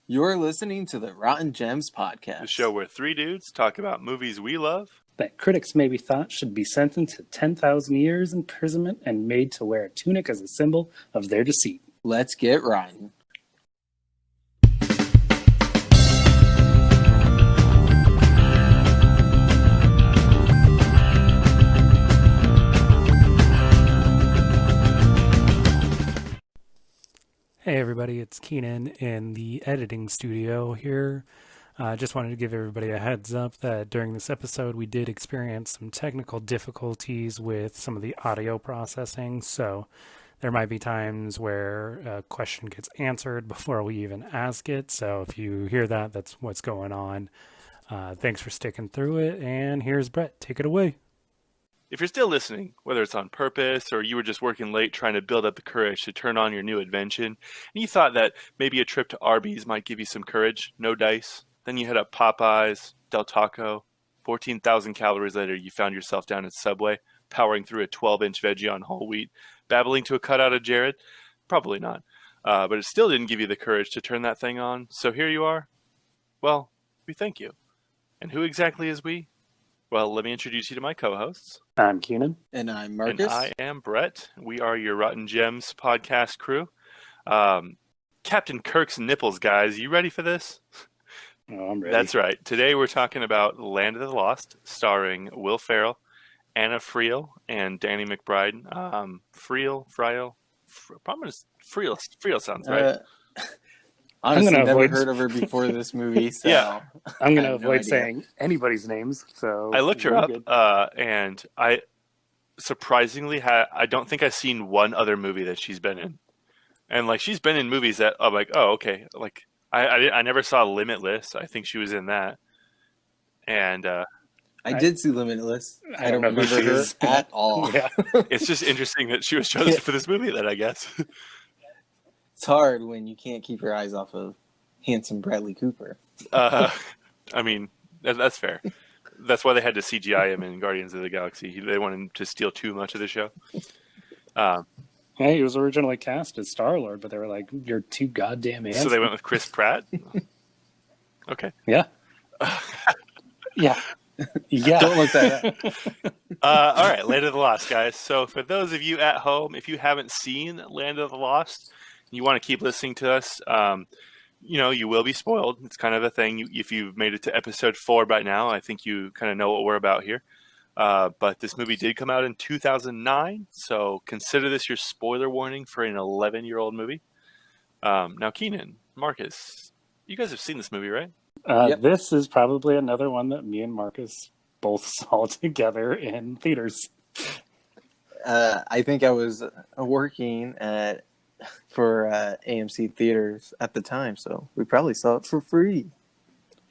You're listening to the Rotten Gems podcast, the show where three dudes talk about movies we love that critics maybe thought should be sentenced to 10,000 years imprisonment and made to wear a tunic as a symbol of their deceit. Let's get riding. Hey everybody, it's Keenan in the editing studio here. I just wanted to give everybody a heads up that during this episode we did experience some technical difficulties with some of the audio processing, so there might be times where a question gets answered before we even ask it, so if you hear that, that's what's going on. Thanks for sticking through it, and here's Brett. Take it away. If you're still listening, whether it's on purpose or you were just working late trying to build up the courage to turn on your new invention, and you thought that maybe a trip to Arby's might give you some courage, no dice, then you hit up Popeyes, Del Taco, 14,000 calories later you found yourself down at Subway, powering through a 12-inch veggie on whole wheat, babbling to a cutout of Jared? Probably not. But it still didn't give you the courage to turn that thing on, so here you are. Well, we thank you. And who exactly is we? Well, let me introduce you to my co-hosts. I'm Keenan. And I'm Marcus. And I am Brett. We are your Rotten Gems podcast crew. Captain Kirk's nipples, guys. You ready for this? Oh, I'm ready. That's right. Today we're talking about Land of the Lost, starring Will Ferrell, Anna Friel, and Danny McBride. Friel sounds right. Honestly, never heard of her before this movie, so yeah. I'm going to avoid saying anybody's names. So I looked her up, and I surprisingly I don't think I've seen one other movie that she's been in, and like she's been in movies that I'm like, oh okay, like I never saw Limitless. I think she was in that, and I did see Limitless. I don't remember her at all. Yeah. It's just interesting that she was chosen for this movie. Then I guess. It's hard when you can't keep your eyes off of handsome Bradley Cooper. I mean, that's fair. That's why they had to CGI him in Guardians of the Galaxy. They wanted him to steal too much of the show. Yeah, he was originally cast as Star-Lord, but they were like, you're too goddamn handsome. So they went with Chris Pratt? Okay. Yeah. Yeah. Yeah. Don't look that up. All right, Land of the Lost, guys. So for those of you at home, if you haven't seen Land of the Lost, you want to keep listening to us, you will be spoiled. It's kind of a thing. If you've made it to episode 4 by now, I think you kind of know what we're about here. But this movie did come out in 2009, so consider this your spoiler warning for an 11-year-old movie. Now, Keenan, Marcus, you guys have seen this movie, right? Yep. This is probably another one that me and Marcus both saw together in theaters. I think I was working for AMC theaters at the time, so we probably saw it for free.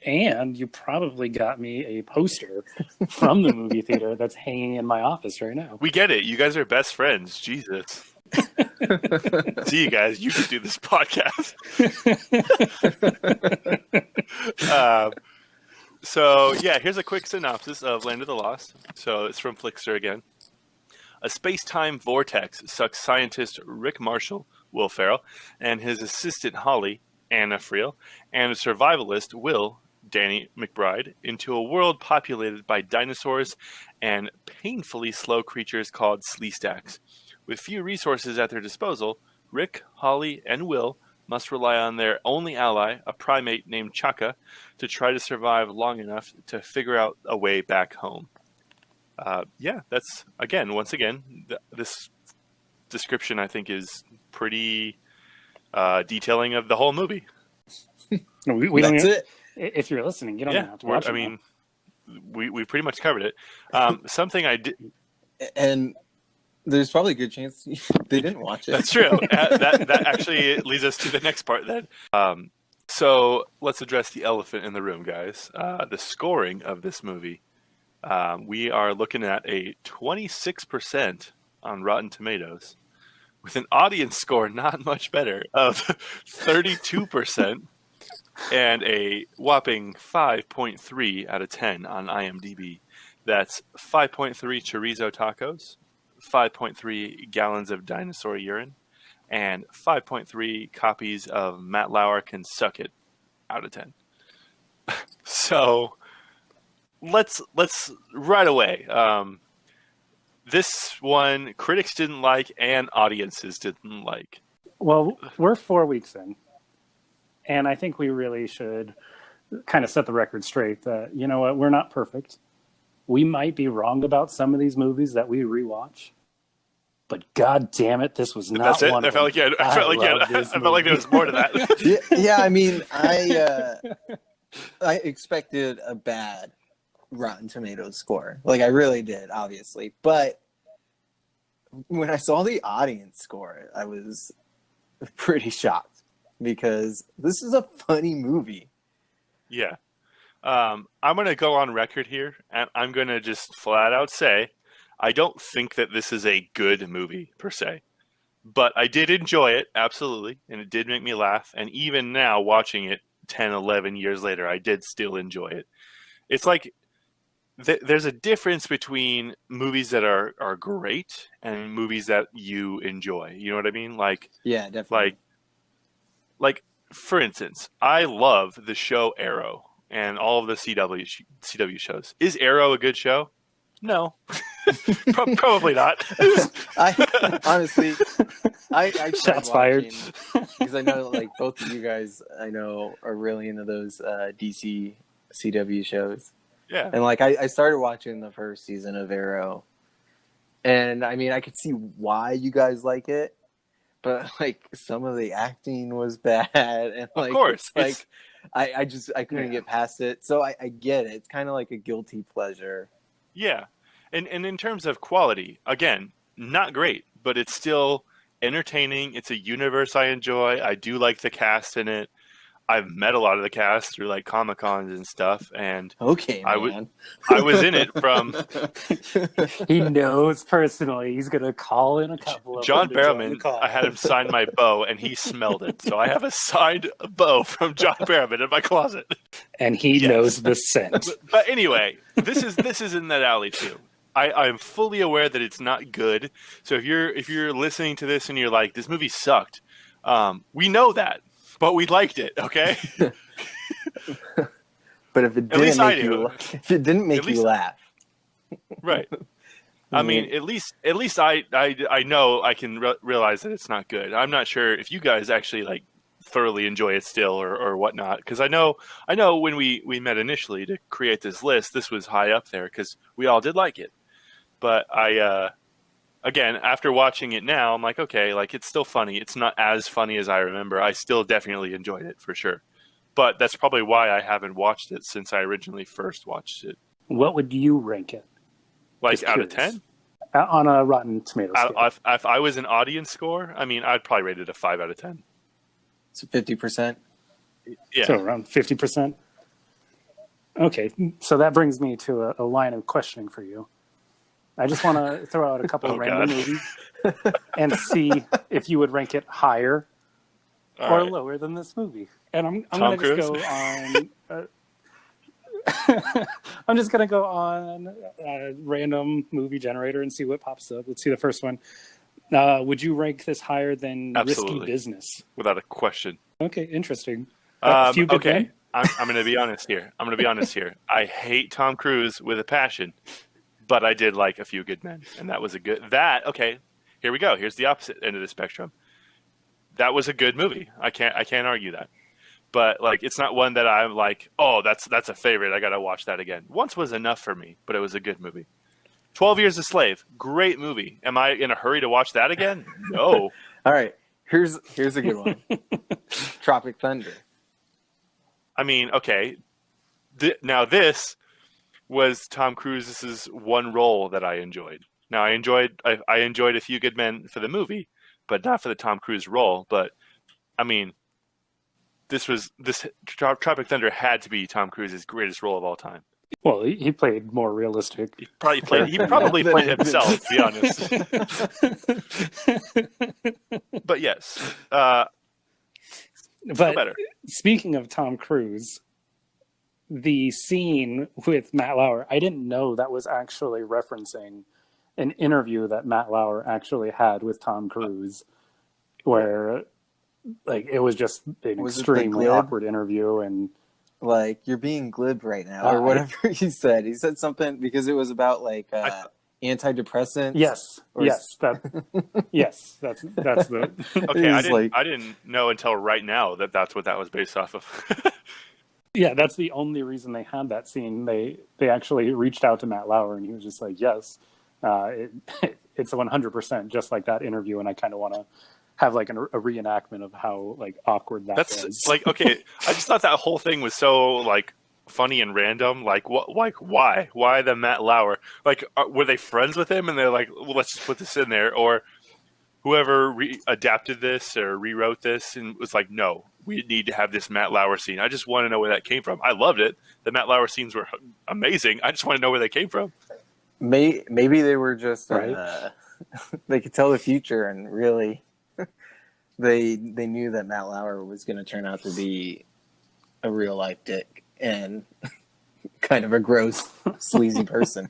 And you probably got me a poster from the movie theater that's hanging in my office right now. We get it. You guys are best friends. Jesus. See you guys. You can do this podcast. So, yeah, here's a quick synopsis of Land of the Lost. So it's from Flickster again. A space-time vortex sucks scientist Rick Marshall, Will Ferrell, and his assistant Holly, Anna Friel, and a survivalist, Will, Danny McBride, into a world populated by dinosaurs and painfully slow creatures called Sleestaks. With few resources at their disposal, Rick, Holly, and Will must rely on their only ally, a primate named Chaka, to try to survive long enough to figure out a way back home. That's, once again, this description, I think, is pretty detailing of the whole movie. We That's don't it. If you're listening, you don't have to watch it. We pretty much covered it. Something I did... And there's probably a good chance they didn't watch it. That's true. That actually leads us to the next part then. So let's address the elephant in the room, guys. The scoring of this movie. We are looking at a 26% on Rotten Tomatoes, with an audience score not much better of 32%, and a whopping 5.3 out of 10 on IMDb. That's 5.3 chorizo tacos, 5.3 gallons of dinosaur urine, and 5.3 copies of Matt Lauer Can Suck It. out of 10. So let's right away. This one critics didn't like and audiences didn't like. Well, we're 4 weeks in, and I think we really should kind of set the record straight that, you know what, we're not perfect. We might be wrong about some of these movies that we rewatch, but god damn it, this was not That's one it. of them. I felt like there was more to that. Yeah, I mean, I expected a bad Rotten Tomatoes score. Like, I really did, obviously. But when I saw the audience score, I was pretty shocked because this is a funny movie. Yeah. I'm going to go on record here, and I'm going to just flat out say I don't think that this is a good movie, per se. But I did enjoy it, absolutely, and it did make me laugh. And even now, watching it 10, 11 years later, I did still enjoy it. It's like there's a difference between movies that are great and movies that you enjoy. You know what I mean? Like, yeah, definitely. Like for instance, I love the show Arrow and all of the CW shows. Is Arrow a good show? No, probably not. I honestly, I Shots fired. Because I know, like, both of you guys I know are really into those DC CW shows. Yeah, and like I started watching the first season of Arrow, and I mean I could see why you guys like it, but like some of the acting was bad, and like, of course, like I couldn't get past it. So I get it. It's kind of like a guilty pleasure. Yeah, and in terms of quality, again, not great, but it's still entertaining. It's a universe I enjoy. I do like the cast in it. I've met a lot of the cast through like Comic-Cons and stuff, and okay, I was in it from. He knows personally. He's gonna call in a couple of John Barrowman. I had him sign my bow, and he smelled it. So I have a signed bow from John Barrowman in my closet, and he knows the scent. But anyway, this is in that alley too. I'm fully aware that it's not good. So if you're listening to this and you're like, this movie sucked, we know that. But we liked it, okay? But if it didn't make you laugh, right? I mean, at least I know I can realize that it's not good. I'm not sure if you guys actually like thoroughly enjoy it still or whatnot, because I know when we met initially to create this list, this was high up there because we all did like it. But again, after watching it now, I'm like, okay, like it's still funny. It's not as funny as I remember. I still definitely enjoyed it for sure. But that's probably why I haven't watched it since I originally first watched it. What would you rank it? Like out of 10? On a Rotten Tomatoes scale. If I was an audience score, I mean, I'd probably rate it a 5 out of 10. So 50%? Yeah. So around 50%? Okay, so that brings me to a line of questioning for you. I just want to throw out a couple of random movies and see if you would rank it higher or lower than this movie. And I'm going to just go on. I'm just going to go on a random movie generator and see what pops up. Let's see the first one. Would you rank this higher than Absolutely. Risky Business? Without a question. Okay, interesting. A few good men? I'm going to be honest here. I hate Tom Cruise with a passion. But I did like A Few Good Men, and that was a good... Okay, here we go. Here's the opposite end of the spectrum. That was a good movie. I can't argue that. But like, it's not one that I'm like, oh, that's a favorite. I got to watch that again. Once was enough for me, but it was a good movie. 12 Years a Slave, great movie. Am I in a hurry to watch that again? No. All right, here's a good one. Tropic Thunder. I mean, okay. Now this was Tom Cruise's one role that I enjoyed. Now I enjoyed A Few Good Men for the movie, but not for the Tom Cruise role. But I mean, this Tropic Thunder had to be Tom Cruise's greatest role of all time. Well, he played more realistic. He probably played himself, to be honest. But yes, but better. Speaking of Tom Cruise, the scene with Matt Lauer, I didn't know that was actually referencing an interview that Matt Lauer actually had with Tom Cruise, where like it was just an Was it the extremely glib? awkward interview, and Like, you're being glib right now, or whatever he said. He said something because it was about like antidepressants. yes, Or yes, that's the Okay, It was like- I didn't know until right now that that's what that was based off of. yeah, that's the only reason they had that scene. They actually reached out to Matt Lauer, and he was just like, yes, it's 100% just like that interview, and I kind of want to have like a reenactment of how like awkward that That's was. like, okay, I just thought that whole thing was so like funny and random. Like, what? Like, why the Matt Lauer? Like, were they friends with him? And they're like, well, let's just put this in there, or whoever adapted this or rewrote this and was like, no, we need to have this Matt Lauer scene. I just want to know where that came from. I loved it. The Matt Lauer scenes were amazing. I just want to know where they came from. maybe they were just Right. they could tell the future, and really they knew that Matt Lauer was going to turn out to be a real life dick and kind of a gross, sleazy person.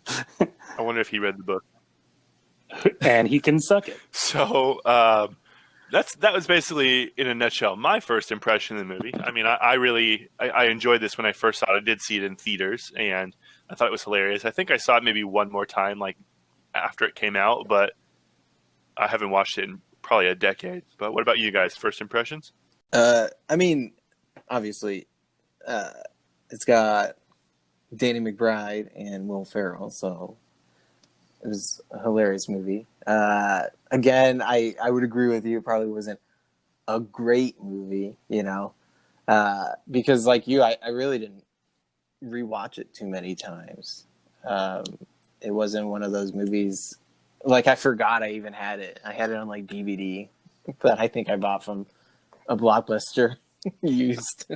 I wonder if he read the book. And he can suck it. So that was basically, in a nutshell, my first impression of the movie. I mean, I really enjoyed this when I first saw it. I did see it in theaters, and I thought it was hilarious. I think I saw it maybe one more time, like after it came out, but I haven't watched it in probably a decade. But what about you guys? First impressions? I mean, obviously, it's got Danny McBride and Will Ferrell, so it was a hilarious movie. Again, I would agree with you. It probably wasn't a great movie, you know, because like you, I really didn't rewatch it too many times. It wasn't one of those movies. Like, I forgot I even had it. I had it on like DVD that I think I bought from a Blockbuster used.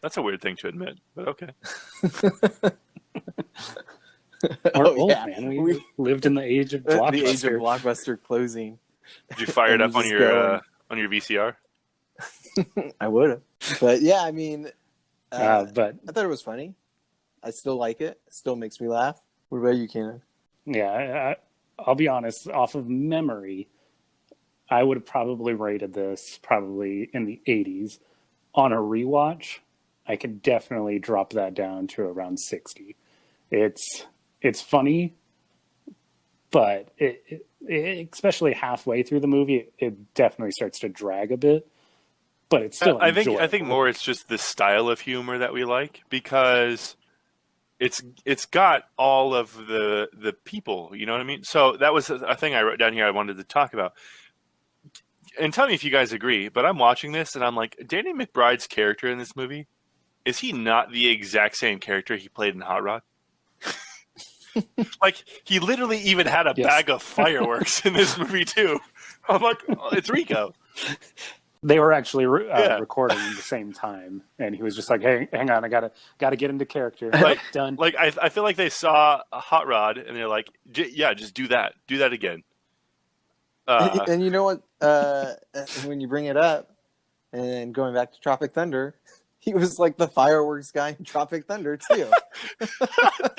That's a weird thing to admit, but okay. We're old, man. We lived in the age of Blockbuster. The age of Blockbuster closing. Did you fire it up on your VCR? I would have, but yeah, I mean, but I thought it was funny. I still like it. It still makes me laugh. What about you, Kenan? yeah, I'll be honest. Off of memory, I would have probably rated this probably in the 80s. On a rewatch, I could definitely drop that down to around 60. It's funny, but it especially halfway through the movie, it definitely starts to drag a bit. But it's still enjoyable. I think more it's just the style of humor that we like, because it's got all of the people, you know what I mean? So that was a thing I wrote down here I wanted to talk about. And tell me if you guys agree, but I'm watching this and I'm like, Danny McBride's character in this movie, is he not the exact same character he played in Hot Rod? Like, he literally even had a bag of fireworks in this movie too. I'm like, oh, it's Rico. They were actually recording at the same time, and he was just like, "Hey, hang on, I gotta get into character." Like, done. Like, I feel like they saw a Hot Rod and they're like, yeah, just do that again. And you know what? When you bring it up, and going back to Tropic Thunder, he was like the fireworks guy in Tropic Thunder too.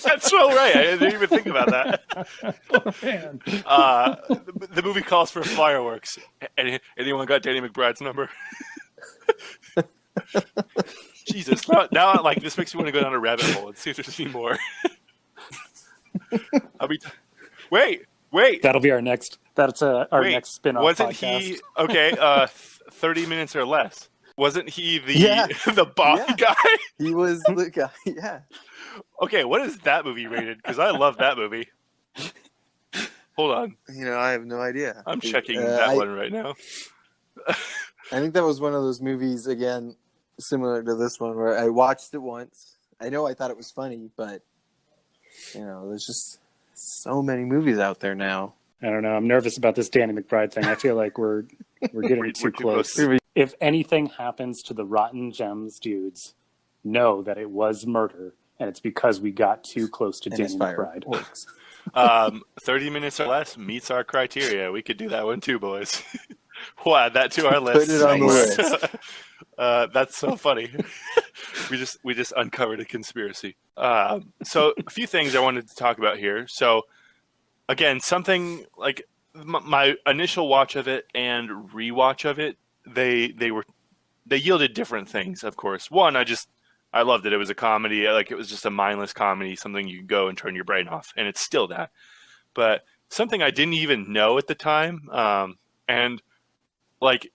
That's so right. I didn't even think about that. Oh, man. The movie calls for fireworks. Anyone got Danny McBride's number? Jesus. Now, like, this makes me want to go down a rabbit hole and see if there's any more. Wait. That'll be our next. That's our next spin-off. Wasn't podcast. he okay? 30 minutes or less. Wasn't he the Bond guy? He was the guy. Yeah. Okay, what is that movie rated? Because I love that movie. Hold on. You know, I have no idea. I'm checking that one right now. I think that was one of those movies, again, similar to this one, where I watched it once. I know I thought it was funny, but, you know, there's just so many movies out there now. I don't know. I'm nervous about this Danny McBride thing. I feel like we're getting too close. If anything happens to the Rotten Gems dudes, know that it was murder, and it's because we got too close to Danny McBride. 30 minutes or less meets our criteria. We could do that one too, boys. We'll add that to our list. Put it on the list. That's so funny. We just uncovered a conspiracy. So a few things I wanted to talk about here. So again, something like my initial watch of it and rewatch of it, they were they yielded different things, of course. One, I loved it. It was a comedy. Like, it was just a mindless comedy, something you could go and turn your brain off, and it's still that. But something I didn't even know at the time, and like,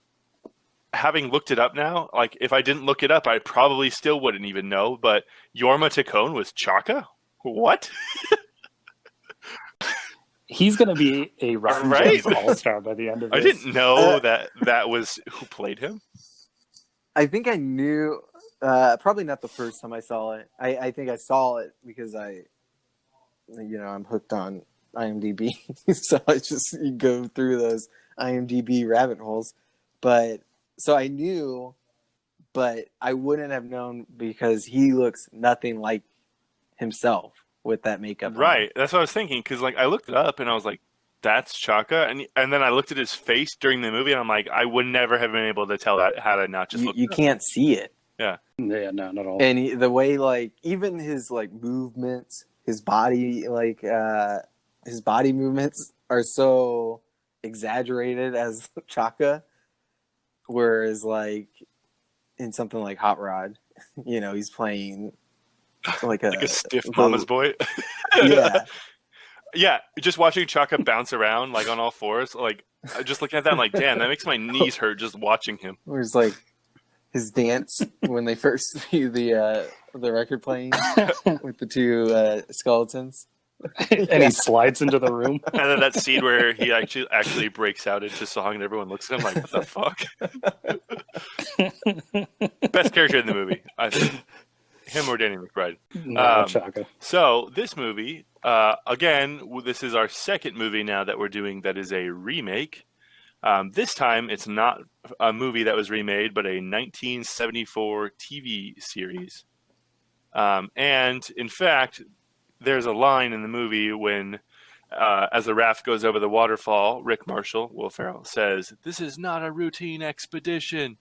having looked it up now, like, if I didn't look it up, I probably still wouldn't even know. But Jorma Taccone was Chaka? What? He's going to be a Rotten Right? Gems all-star by the end of this. I didn't know that was who played him. I think I knew, probably not the first time I saw it. I think I saw it because I'm hooked on IMDb. So I just go through those IMDb rabbit holes. But so I knew, but I wouldn't have known because he looks nothing like himself with that makeup. Right. That's what I was thinking. Because, like, I looked it up and I was like, that's Chaka. And then I looked at his face during the movie and I'm like, I would never have been able to tell that had I not just looked you it up. can't see it. Yeah. Yeah, no, not at all. And the way, like, even his, like, movements, his body, like, his body movements are so exaggerated as Chaka. Whereas, like, in something like Hot Rod, he's playing like a stiff mama's boy. Yeah. Yeah, just watching Chaka bounce around, like, on all fours, like, I just looking at that, I'm like, damn, that makes my knees hurt just watching him. Whereas, like, his dance when they first see the record playing with the two skeletons. And he slides into the room. And then that scene where he actually breaks out into song and everyone looks at him like, what the fuck? Best character in the movie, I think. Him or Danny McBride. No, Chaka. So this movie, again, this is our second movie now that we're doing that is a remake. This time, it's not a movie that was remade, but a 1974 TV series. And in fact, there's a line in the movie when, as the raft goes over the waterfall, Rick Marshall, Will Ferrell, says, "This is not a routine expedition."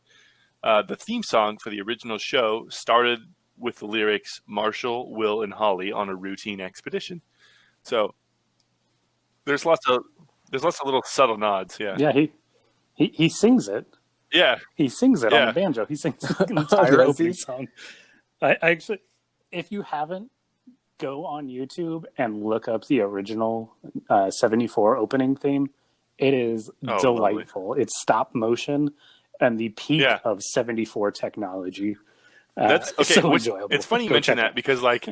The theme song for the original show started with the lyrics, "Marshall, Will, and Holly on a routine expedition." So there's lots of little subtle nods. Yeah. Yeah, he sings it. Yeah. He sings it on the banjo. He sings the entire opening song. I actually, if you haven't, go on YouTube and look up the original 74 opening theme. It is delightful. Lovely. It's stop motion and the peak of 74 technology. That's okay. So enjoyable. It's funny you mention that because, like,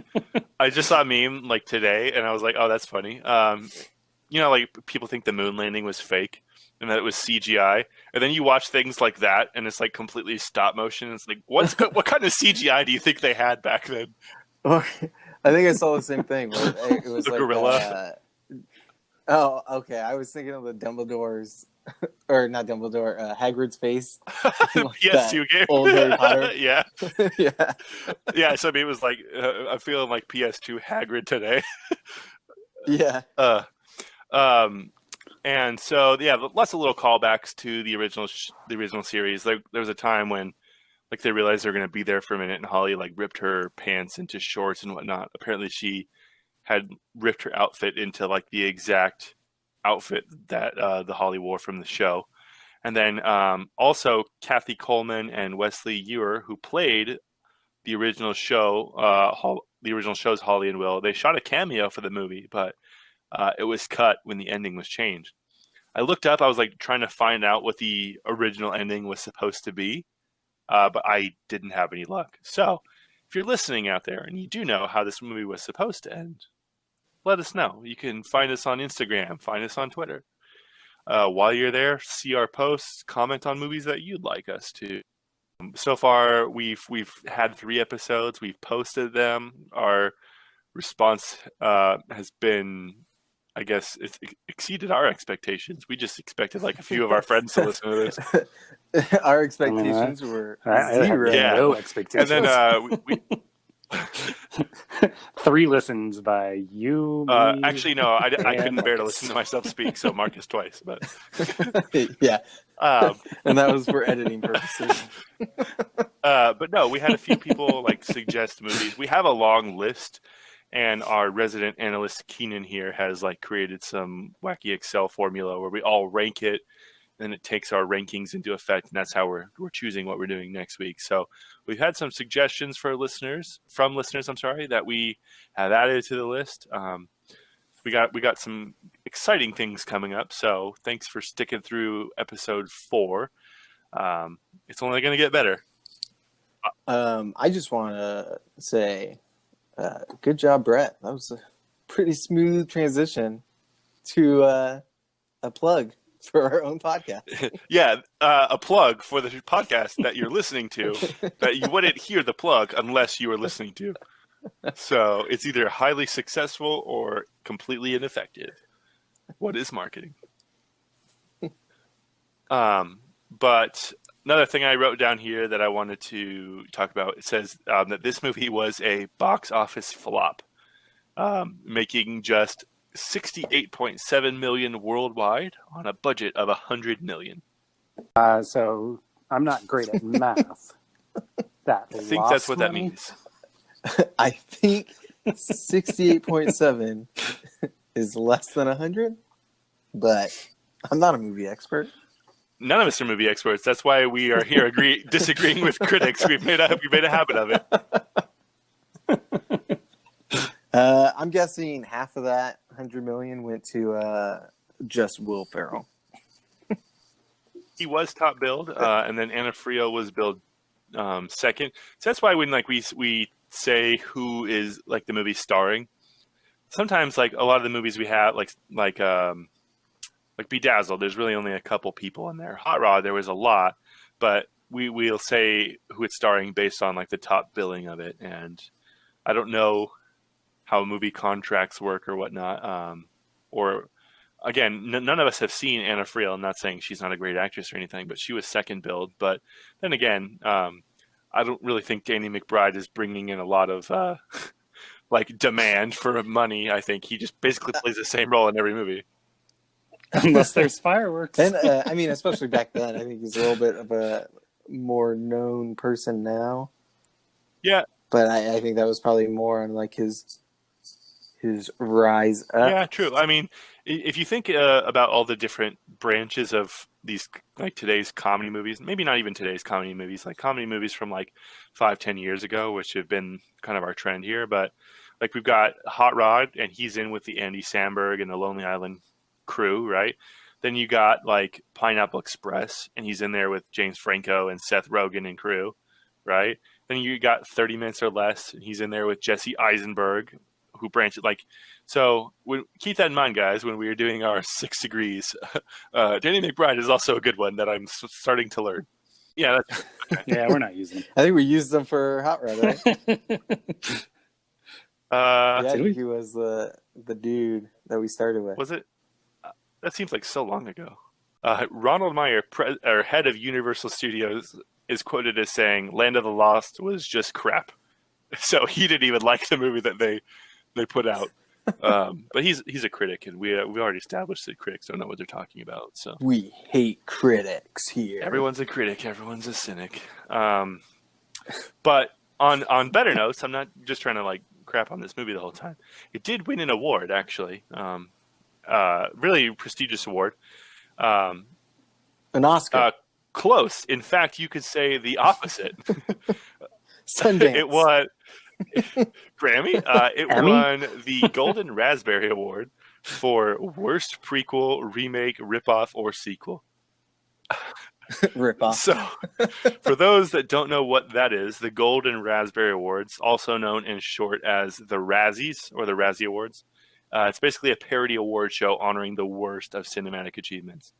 I just saw a meme like today, and I was like, "Oh, that's funny." Like, people think the moon landing was fake and that it was CGI, and then you watch things like that, and it's like completely stop motion. It's like, what kind of CGI do you think they had back then? I think I saw the same thing. It was the like gorilla. Oh, okay. I was thinking of the Dumbledore's, or not Dumbledore, Hagrid's face. Like PS2 game. Old Harry Potter. Yeah. Yeah. Yeah, so I mean, it was like, I'm feeling like PS2 Hagrid today. Yeah. And so, yeah, lots of little callbacks to the original series. Like, there was a time when, like, they realized they were going to be there for a minute, and Holly, like, ripped her pants into shorts and whatnot. Apparently, she had ripped her outfit into, like, the exact outfit that the Holly wore from the show. And then also Kathy Coleman and Wesley Ewer, who played the original show, the original show's Holly and Will. They shot a cameo for the movie, but it was cut when the ending was changed. I looked up, I was like trying to find out what the original ending was supposed to be, but I didn't have any luck. So if you're listening out there and you do know how this movie was supposed to end, let us know. You can find us on Instagram, find us on Twitter. While you're there, see our posts, comment on movies that you'd like us to. So far, we've had 3 episodes. We've posted them. Our response has been, I guess, it's exceeded our expectations. We just expected like a few of our friends to listen to this. Our expectations were zero. Yeah. No expectations. And then we 3 listens by you. Actually, no, I couldn't bear to listen to myself speak, so Marcus twice. But yeah, and that was for editing purposes. But no, we had a few people like suggest movies. We have a long list, and our resident analyst Keenan here has like created some wacky Excel formula where we all rank it and it takes our rankings into effect, and that's how we're choosing what we're doing next week. So we've had some suggestions from listeners, that we have added to the list. We got some exciting things coming up, so thanks for sticking through episode 4. It's only going to get better. I just want to say, good job, Brett. That was a pretty smooth transition to a plug for our own podcast. Yeah, a plug for the podcast that you're listening to, that you wouldn't hear the plug unless you were listening to. So it's either highly successful or completely ineffective. What is marketing? But another thing I wrote down here that I wanted to talk about, it says that this movie was a box office flop, making just $68.7 million worldwide on a budget of $100 million. So I'm not great at math. I think that's what that means. I think 68.7 is less than 100, but I'm not a movie expert. None of us are movie experts. That's why we are here disagreeing with critics. We've made a habit of it. I'm guessing half of that 100 million went to just Will Ferrell. He was top billed, and then Anna Friel was billed second. So that's why when we say who is like the movie starring, sometimes like a lot of the movies we have like Bedazzled, there's really only a couple people in there. Hot Rod, there was a lot, but we'll say who it's starring based on like the top billing of it. And I don't know how movie contracts work or whatnot. Or again, none of us have seen Anna Friel. I'm not saying she's not a great actress or anything, but she was second billed. But then again, I don't really think Danny McBride is bringing in a lot of like demand for money. I think he just basically plays the same role in every movie. Unless there's fireworks. And I mean, especially back then, I think he's a little bit of a more known person now. Yeah. But I think that was probably more on like his rise up. Yeah, true. I mean, if you think about all the different branches of these, like today's comedy movies, maybe not even today's comedy movies, like comedy movies from like 5-10 years ago, which have been kind of our trend here. But like we've got Hot Rod, and he's in with the Andy Samberg and the Lonely Island crew, right? Then you got like Pineapple Express, and he's in there with James Franco and Seth Rogen and crew, right? Then you got 30 Minutes or Less, and he's in there with Jesse Eisenberg, who branched like. So keep that in mind, guys, when we are doing our 6 degrees. Danny McBride is also a good one that I'm starting to learn. Yeah, that's okay. Yeah, we're not using them. I think we used them for Hot Rod, right? Yeah, he was the dude that we started with. Was it? That seems like so long ago. Ronald Meyer, head of Universal Studios, is quoted as saying, "Land of the Lost was just crap." So he didn't even like the movie that they put out. But he's a critic, and we've already established that critics don't know what they're talking about. So we hate critics here. Everyone's a critic. Everyone's a cynic. But on better notes, I'm not just trying to like crap on this movie the whole time. It did win an award, actually. Really prestigious award. An Oscar. Close. In fact, you could say the opposite. Sundance. It won Grammy. It won the Golden Raspberry Award for Worst Prequel, Remake, Ripoff, or Sequel. Ripoff. So, for those that don't know what that is, the Golden Raspberry Awards, also known in short as the Razzies or the Razzie Awards, it's basically a parody award show honoring the worst of cinematic achievements.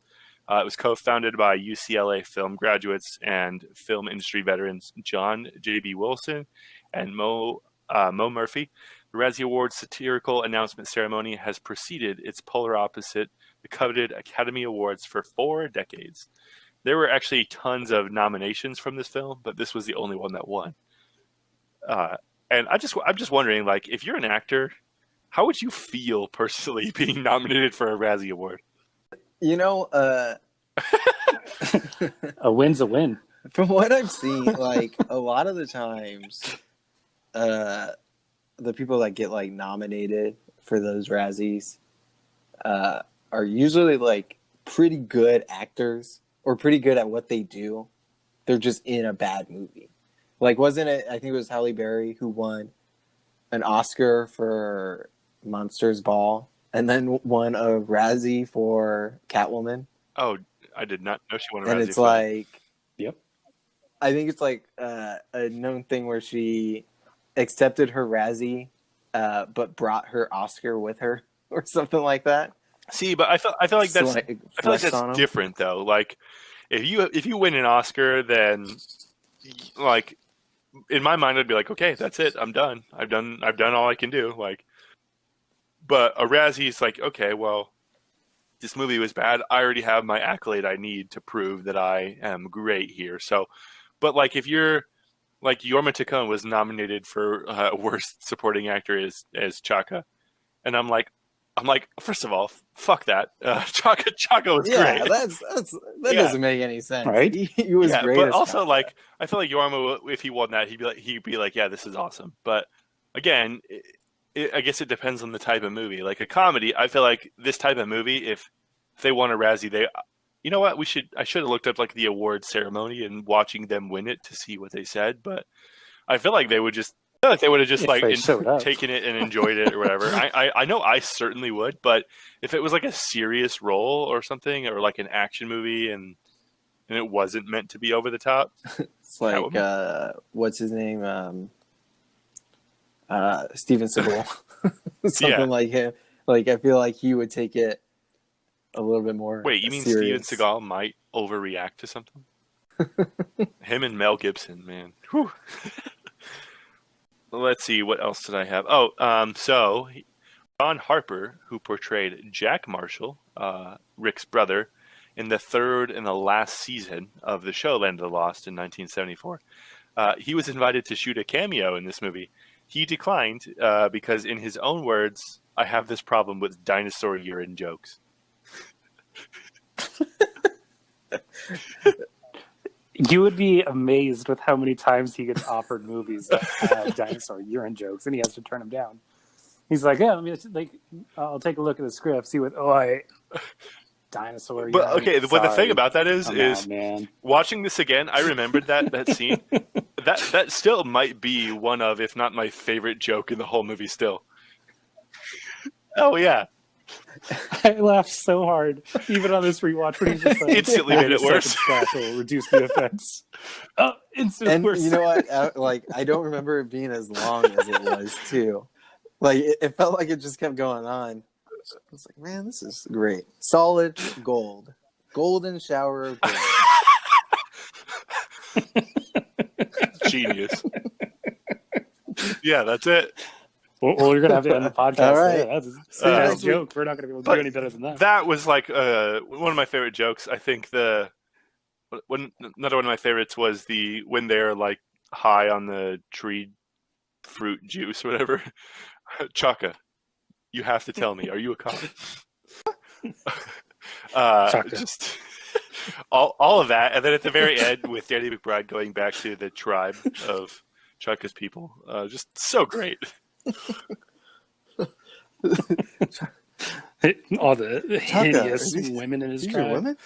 It was co-founded by UCLA film graduates and film industry veterans John J.B. Wilson and Mo Murphy. The Razzie Awards satirical announcement ceremony has preceded its polar opposite, the coveted Academy Awards, for 4 decades. There were actually tons of nominations from this film, but this was the only one that won. And I'm just wondering, like, if you're an actor, how would you feel personally being nominated for a Razzie Award? You know, a win's a win. From what I've seen, like a lot of the times, the people that get like nominated for those Razzies are usually like pretty good actors or pretty good at what they do. They're just in a bad movie. Like, wasn't it? I think it was Halle Berry who won an Oscar for Monsters Ball, and then won a Razzie for Catwoman. Oh, I did not know she won a Razzie. And it's for like, Yep. I think it's like a known thing where she accepted her Razzie, but brought her Oscar with her or something like that. See, but I feel like that's So, I feel like that's different though. Like, if you win an Oscar, then like in my mind, I'd be like, okay, that's it. I'm done. I've done all I can do. Like, but a Razzie is like, okay, well, this movie was bad. I already have my accolade I need to prove that I am great here. So, but like if you're like Yorma Tacone was nominated for worst supporting actor as Chaka, and I'm like, first of all, fuck that. Chaka was great. That doesn't make any sense. Right? He was great. But also, Chaka. Like, I feel like Yorma, if he won that, he'd be like, yeah, this is awesome. But again, I guess it depends on the type of movie. Like a comedy, I feel like this type of movie, if they won a Razzie, you know what? I should have looked up like the award ceremony and watching them win it to see what they said. But I feel like they would just. I feel like they would have just taken it and enjoyed it or whatever. I know I certainly would, but if it was like a serious role or something, or like an action movie and it wasn't meant to be over the top, it's like what's his name? Steven Seagal, something like him. Like I feel like he would take it a little bit more. Wait, you mean serious. Steven Seagal might overreact to something? Him and Mel Gibson, man. Whew. Let's see, what else did I have? So Ron Harper, who portrayed Jack Marshall, Rick's brother, in the third and the last season of the show Land of the Lost in 1974, he was invited to shoot a cameo in this movie. He declined because, in his own words, I have this problem with dinosaur urine jokes. You would be amazed with how many times he gets offered movies that have dinosaur urine jokes, and he has to turn them down. He's like, "Yeah, I mean, I'll take a look at the script, see what dinosaur." But urine, but the thing about that is man. Watching this again, I remembered that scene. That still might be one of, if not my favorite joke in the whole movie. Still, oh yeah. I laughed so hard, even on this rewatch, when he's just like, instantly made it worse. Will reduce the effects. Oh, instantly And worse. you know what? I don't remember it being as long as it was too. Like it felt like it just kept going on. I was like, man, this is great. Solid gold, golden shower of gold. Genius. Yeah, that's it. Well, you're gonna have to end the podcast. All right. That's a joke. We're not gonna be able to do any better than that. That was like one of my favorite jokes. I think another one of my favorites was when they're like high on the tree fruit juice or whatever. Chaka, you have to tell me, are you a cop? Just all of that, and then at the very end with Danny McBride going back to the tribe of Chaka's people, just so great. All the hideous women in his tribe. Women?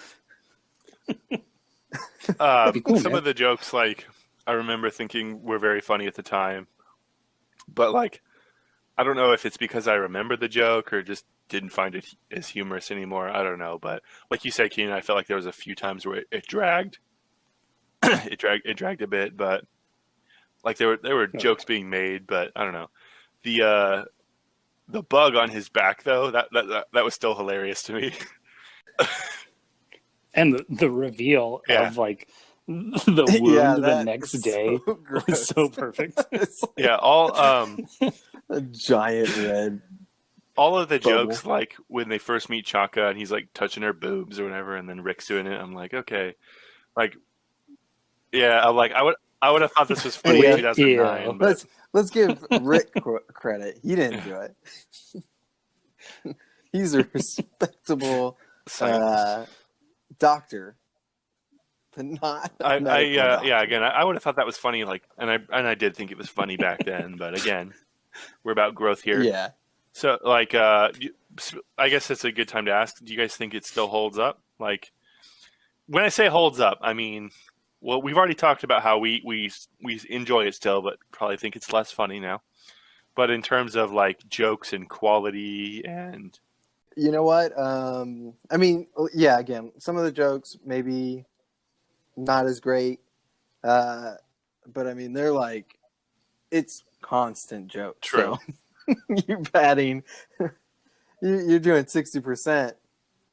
Cool, some man. of the jokes, like, I remember thinking were very funny at the time, but like, I don't know if it's because I remember the joke or just didn't find it as humorous anymore. I don't know, but like you said, Keenan, I felt like there was a few times where it dragged. it dragged a bit, but like there were jokes being made, but I don't know. The bug on his back though, that was still hilarious to me. And the reveal of like the wound the next day was so perfect. Yeah, all a giant red. All of the bubble. jokes, like when they first meet Chaka and he's like touching her boobs or whatever, and then Rick's doing it. I'm like, okay, like, yeah, I'm like, I would have thought this was funny in 2009. Yeah. But Let's give Rick credit. He didn't do it. He's a respectable doctor, but not. Again, I would have thought that was funny. Like, and I did think it was funny back then. But again, we're about growth here. Yeah. So, like, I guess it's a good time to ask. Do you guys think it still holds up? Like, when I say holds up, I mean, well, we've already talked about how we enjoy it still, but probably think it's less funny now. But in terms of like jokes and quality and You know what? I mean, yeah. Again, some of the jokes maybe not as great, but I mean, they're like it's constant jokes. True. So you're batting, you're doing 60%.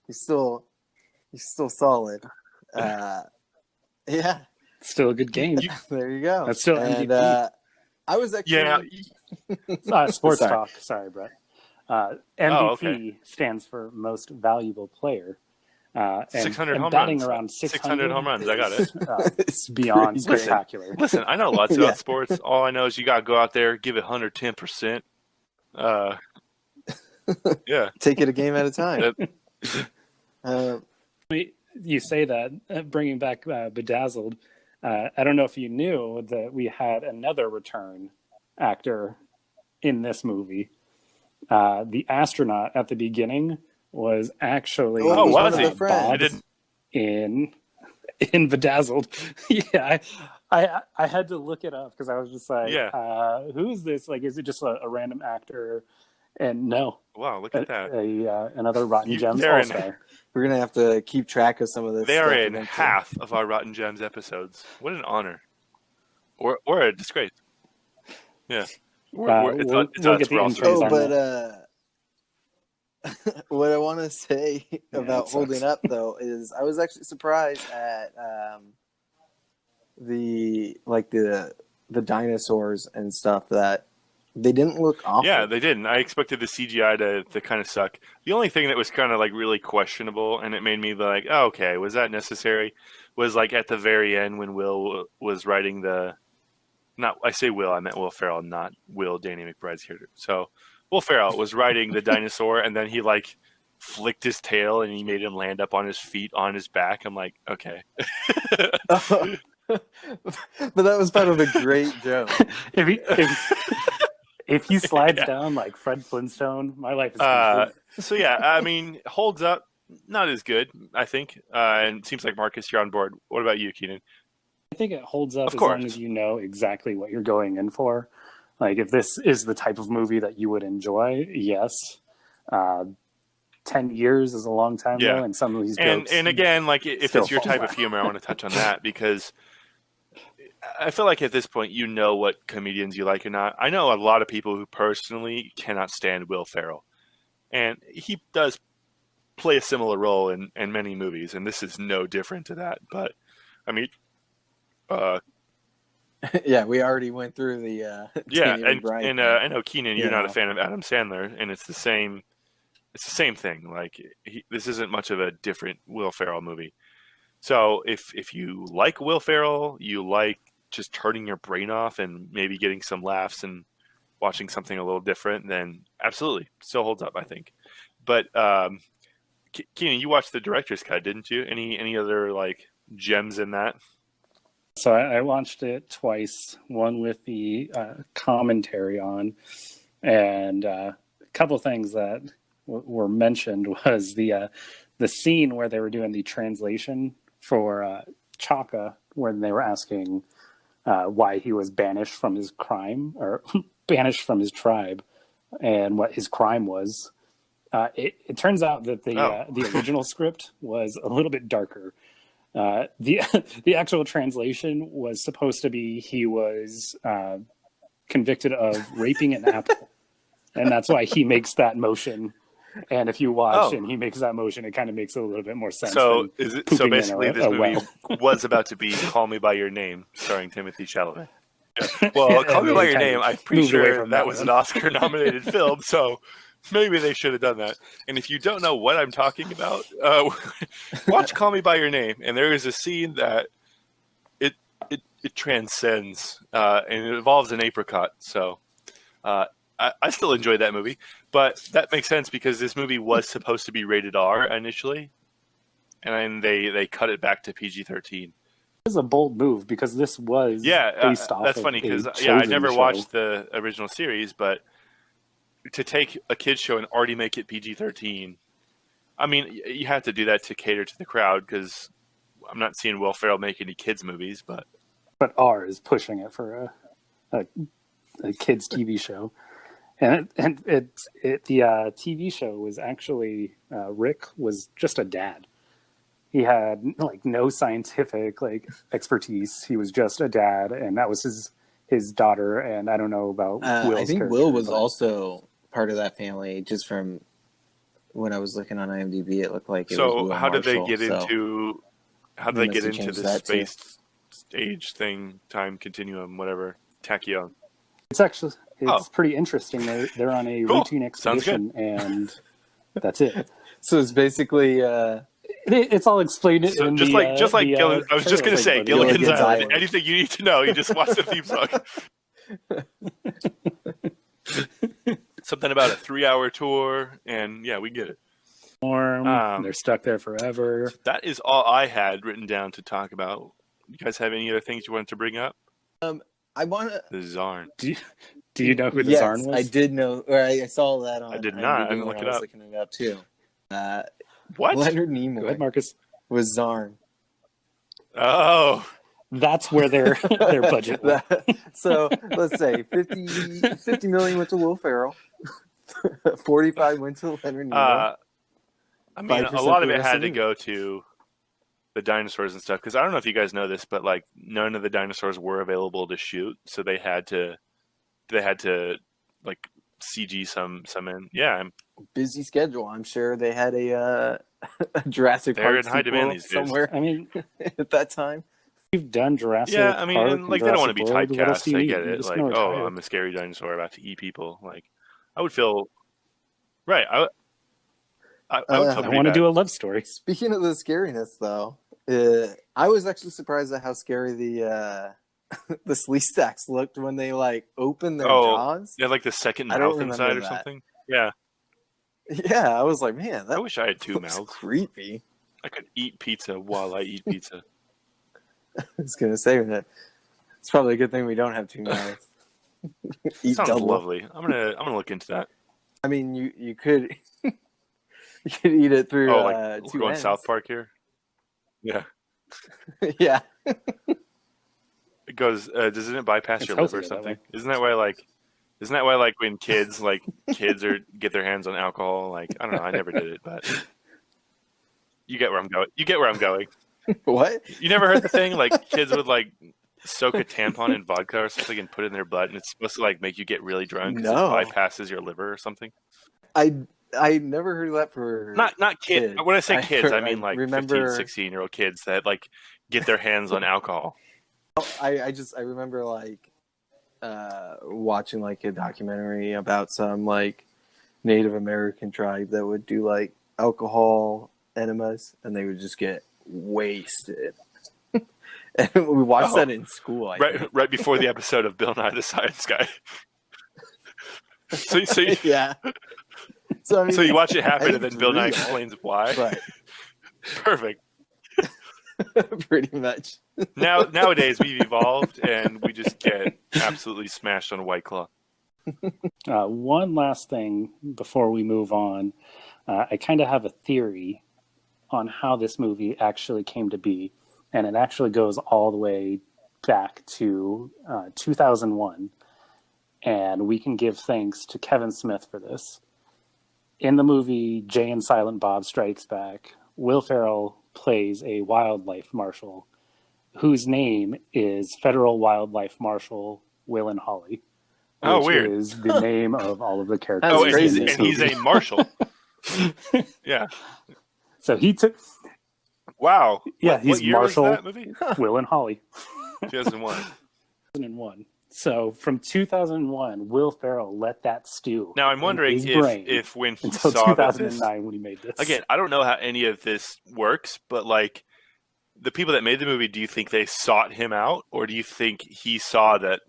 You're still solid. Yeah. Still a good game. There you go. That's still and, MVP. I was actually Sports Sorry. talk. Sorry, Brett. MVP okay. stands for most valuable player. And 600 home batting runs. around 600 home runs. I got it. it's beyond pretty great. spectacular. Listen, I know lots about Yeah. sports. All I know is you got to go out there, give it 110%. Yeah. Take it a game at a time. You say that, bringing back Bedazzled. I don't know if you knew that we had another return actor in this movie. The astronaut at the beginning was actually was he? Friends. I didn't. in Bedazzled. Yeah, I had to look it up because I was just like, who is this? Like, is it just a random actor? And no. Wow, look at that. Another Rotten Gems they're all-star. We're gonna have to keep track of some of this. They are stuff in eventually. half of our Rotten Gems episodes. What an honor. Or a disgrace. Yeah. We'll get the entries Oh, on but what I want to say about it holding sucks. up though is I was actually surprised at the dinosaurs and stuff that they didn't look awful. Yeah, they didn't. I expected the CGI to kind of suck. The only thing that was kind of like really questionable, and it made me like, oh, okay, was that necessary? Was like at the very end when Will was writing I say Will, I meant Will Ferrell, not Will, Danny McBride's character. So Will Ferrell was riding the dinosaur, and then he like flicked his tail and he made him land up on his feet on his back. I'm like, okay. But that was part of a great joke. If he slides down like Fred Flintstone, my life is complete. So yeah, I mean, holds up, not as good, I think. And it seems like Marcus, you're on board. What about you, Keenan? I think it holds up Of as course. long as you know exactly what you're going in for. Like, if this is the type of movie that you would enjoy, yes. 10 years is a long time, though, and some of these jokes... And again, like, if it's your type of humor, I want to touch on that, because I feel like at this point, you know what comedians you like or not. I know a lot of people who personally cannot stand Will Ferrell. And he does play a similar role in many movies, and this is no different to that. But, I mean... Yeah, we already went through the and I know Keenan, you're not a fan of Adam Sandler, and it's the same thing. Like, this isn't much of a different Will Ferrell movie. So if you like Will Ferrell, you like just turning your brain off and maybe getting some laughs and watching something a little different, then absolutely still holds up, I think. But Keenan, you watched the director's cut, didn't you? Any other like gems in that? So I watched it twice, one with the commentary on, and a couple things that were mentioned was the scene where they were doing the translation for Chaka, when they were asking why he was banished from his crime, or banished from his tribe, and what his crime was. It turns out that the original script was a little bit darker. The actual translation was supposed to be he was convicted of raping an apple, and that's why he makes that motion. And if you watch and he makes that motion, it kind of makes a little bit more sense. So basically, this movie well. was about to be "Call Me by Your Name," starring Timothée Chalamet. Yeah. Well, "Call Me by Your Name," I'm pretty sure that was an Oscar-nominated film, so maybe they should have done that. And if you don't know what I'm talking about, watch "Call Me by Your Name," and there is a scene that it transcends, and it involves an apricot. So I still enjoyed that movie, but that makes sense because this movie was supposed to be rated R initially, and they cut it back to PG-13. It was a bold move because this was based off. That's funny because I never watched the original series, but to take a kids show and already make it PG-13, I mean, you have to do that to cater to the crowd because I'm not seeing Will Ferrell make any kids movies, but R is pushing it for a kids TV show, and the TV show was actually Rick was just a dad. He had like no scientific like expertise. He was just a dad, and that was his daughter. And I don't know about Will's I think character, Will was but also part of that family. Just from when I was looking on IMDb, it looked like it was so Will how did they Marshall, get into how did they get must have into changed the that too. space age thing, time continuum, whatever, tachyon? it's pretty interesting. They're on a Cool. routine Sounds good. expedition, and that's it. So it's basically It's all explained So in just the, like trailer. I was just gonna say Gilligan's Gilligan's Island. Island. Anything you need to know, you just watch the theme song. Something about a 3-hour tour, and yeah, we get it. They're stuck there forever. That is all I had written down to talk about. You guys have any other things you wanted to bring up? I want to. The Zarn. Do you know who the Yes, Zarn was? I did know, or I saw that on. I did not. I IMDb didn't when look it was up. looking it up too. What? Leonard Go ahead, Nimoy Marcus. was Zarn. Oh, That's where their budget went. So let's say 50 million went to Will Ferrell, 45 went to Leonard Nimoy. I mean, a 5% lot of for it the had to movie. go to the dinosaurs and stuff. Because I don't know if you guys know this, but like none of the dinosaurs were available to shoot, so they had to like CG some in. Yeah, Busy schedule. I'm sure they had a Jurassic They're Park in high demand these sequel days. somewhere I mean, at that time. you've done Jurassic yeah. I mean, Park and, like and they don't want to be Jurassic World. What else do typecast. you I need? get You're it. just Like, gonna oh, retire. I'm a scary dinosaur about to eat people. Like, I would feel right. I would feel I pretty want to bad. do a love story. Speaking of the scariness, though, I was actually surprised at how scary the the Slee Stacks looked when they like opened their jaws. They had like the second I don't mouth inside or remember that. something. Yeah, Yeah, I was like, man, that I wish I had two looks mouths. creepy. I could eat pizza while I eat pizza. I was gonna say that. It's probably a good thing we don't have two mouths. Eat Sounds double. lovely. I'm gonna look into that. I mean, you could you could eat it through Oh, like two we're going ends. South Park here. Yeah, Yeah. it goes. Doesn't it bypass It's your liver or healthier that something? way. Isn't that why like when kids get their hands on alcohol? Like I don't know. I never did it, but you get where I'm going. You get where I'm going. What? You never heard the thing like kids would like soak a tampon in vodka or something and put it in their butt, and it's supposed to like make you get really drunk because No. it bypasses your liver or something. I never heard of that for Not kids. When I say kids, I mean like remember 15, 16-year-old kids that like get their hands on alcohol. I remember like watching like a documentary about some like Native American tribe that would do like alcohol enemas and they would just get wasted. And we watched that in school. I think. Right before the episode of Bill Nye the Science Guy. so you, Yeah. So, I mean, so you watch it happen I and then think Bill Nye it's real, explains why. Right. Perfect. Pretty much. Nowadays we've evolved and we just get absolutely smashed on a White Claw. One last thing before we move on. I kind of have a theory on how this movie actually came to be, and it actually goes all the way back to 2001, and we can give thanks to Kevin Smith for this. In the movie Jay and Silent Bob Strikes Back, Will Ferrell plays a wildlife marshal whose name is Federal Wildlife Marshal Will and Holly. Oh, which weird. is the name of all of the characters. That's and crazy. he's a marshal. Yeah. So he took, Wow. yeah, What he's year Marshal was that movie? Will and Holly. 2001. 2001. So from 2001, Will Ferrell let that stew. Now I'm in wondering his brain if when he until saw that this 2009 when he made this. again, I don't know how any of this works, but like the people that made the movie, do you think they sought him out, or do you think he saw that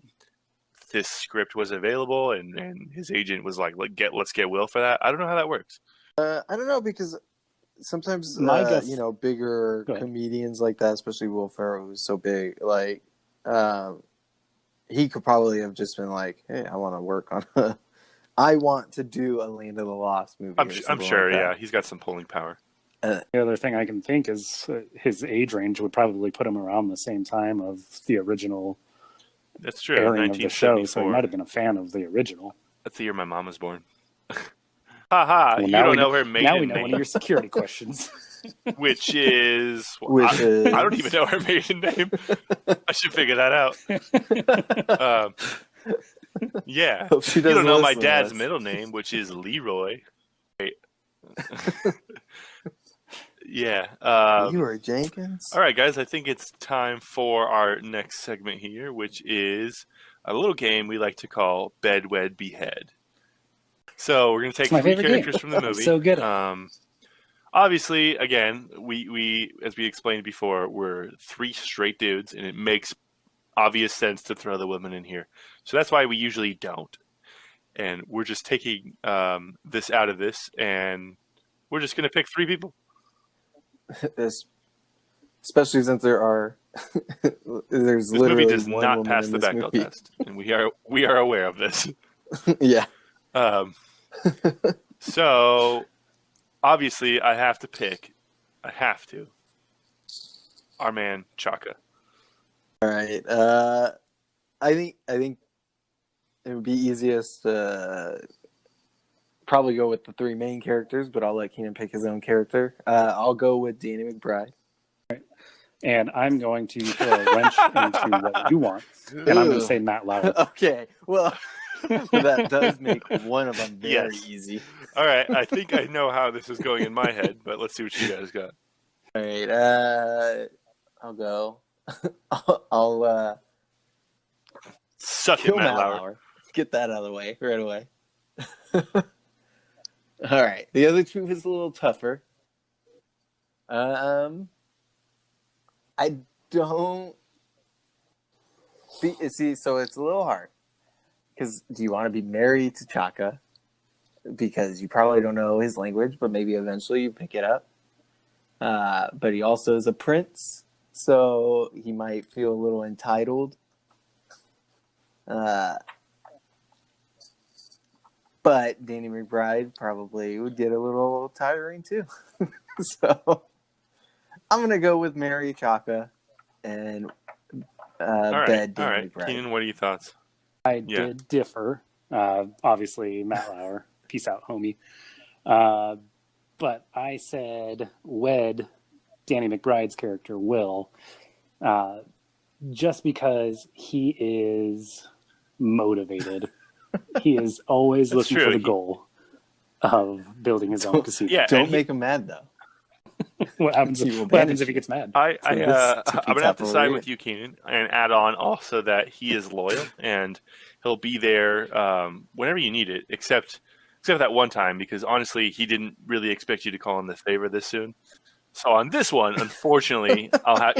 this script was available and his agent was like, let's get Will for that? I don't know how that works. I don't know because sometimes My guess- bigger Go ahead. comedians like that, especially Will Ferrell, who's so big, like he could probably have just been like, "Hey, I want to work on I want to do a Land of the Lost movie. I'm sure, yeah. He's got some pulling power. The other thing I can think is his age range would probably put him around the same time of the original That's true. airing of the show, so he might have been a fan of the original. That's the year my mom was born. Haha, Well, you don't know her maiden Now we know name. one of your security questions. Which is... Which is... I don't even know her maiden name. I should figure that out. Yeah. Hope she You don't doesn't know my listen to dad's this. middle name, which is Leroy. Right. Yeah. Leroy Jenkins? All right, guys. I think it's time for our next segment here, which is a little game we like to call Bed, Wed, Behead. So we're going to take It's my three favorite characters game. from the movie. So good. Obviously, again, we as we explained before, we're three straight dudes, and it makes obvious sense to throw the women in here. So that's why we usually don't. And we're just taking this out of this, and we're just going to pick three people. Especially since there's This literally movie does one not woman pass in the this Bechdel movie. test, and we are aware of this. Yeah. So obviously, I have to. Our man Chaka. All right. I think it would be easiest to probably go with the three main characters, but I'll let Keenan pick his own character. I'll go with Danny McBride. And I'm going to throw a wrench into what you want. And I'm going to say Matt Lauer. Okay. Well, that does make one of them very Yes. easy. All right, I think I know how this is going in my head, but let's see what you guys got. All right. I'll go. I'll Suck it, kill Matt Matt Lauer. Lauer. Get that out of the way right away. All right. The other two is a little tougher. I don't see. So it's a little hard because do you want to be married to Chaka? Because you probably don't know his language, but maybe eventually you pick it up. But he also is a prince, so he might feel a little entitled. But Danny McBride probably would get a little tiring too. So I'm going to go with Mary Chaka and bed Danny McBride. Keenan, what are your thoughts? I did differ. Obviously, Matt Lauer. Peace out, homie. But I said wed Danny McBride's character, Will, just because he is motivated. He is always looking for the goal of building his own casino. Yeah, Don't make him mad, though. What happens if he gets mad? I'm going to have to side over with you, Keenan, and add on also that he is loyal and he'll be there whenever you need it, except that one time, because honestly, he didn't really expect you to call him the favor this soon. So on this one, unfortunately,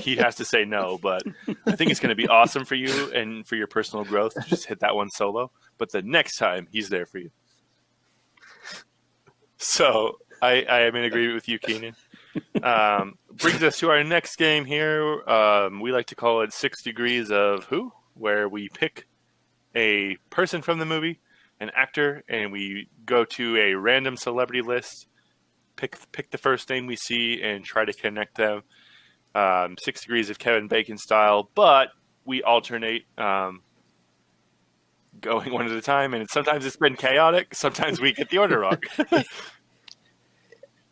he has to say no, but I think it's going to be awesome for you and for your personal growth to just hit that one solo. But the next time, he's there for you. So I am in agreement with you, Keenan. Brings us to our next game here. We like to call it 6 Degrees of Who, where we pick a person from the movie, an actor, and we go to a random celebrity list, pick the first name we see, and try to connect them. 6 Degrees of Kevin Bacon style, but we alternate going one at a time, and sometimes it's been chaotic. Sometimes we get the order wrong.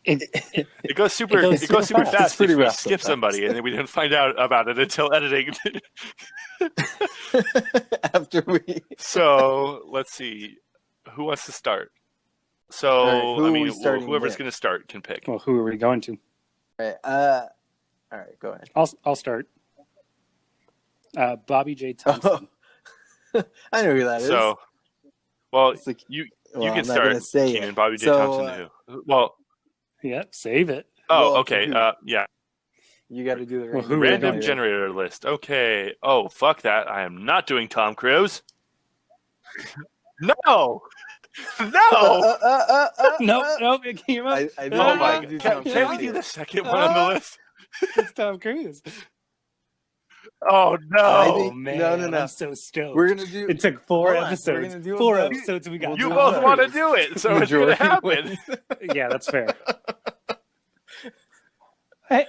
It goes super fast if we skip somebody, and then we don't find out about it until editing. After we. So let's see, who wants to start? So right, whoever's going to start can pick. Well, who are we going to? All right, go ahead. I'll start. Bobby J. Thompson. I know who that is. So, well, Like, you I'm can not start, gonna say Keenan. it. Bobby J. So, Thompson. Who? Well, Yep, save it. oh, well, okay. who? Yeah. You got to do the Well, who are we Random going to? generator list. Okay. Oh, fuck that. I am not doing Tom Cruise. No. No. Nope, it came up. I didn't Oh want my to do god. Tom Can we Cruise do here. the second one on the list? It's Tom Cruise. Oh I no! think- man, no. I'm so stoked. We're gonna do. It took 4 Hold on, we're episodes. gonna do a 4 vote. episodes, and we got We'll You do both a want to vote. do it, so it's gonna Majority happen. wins. Yeah, that's fair. Hey,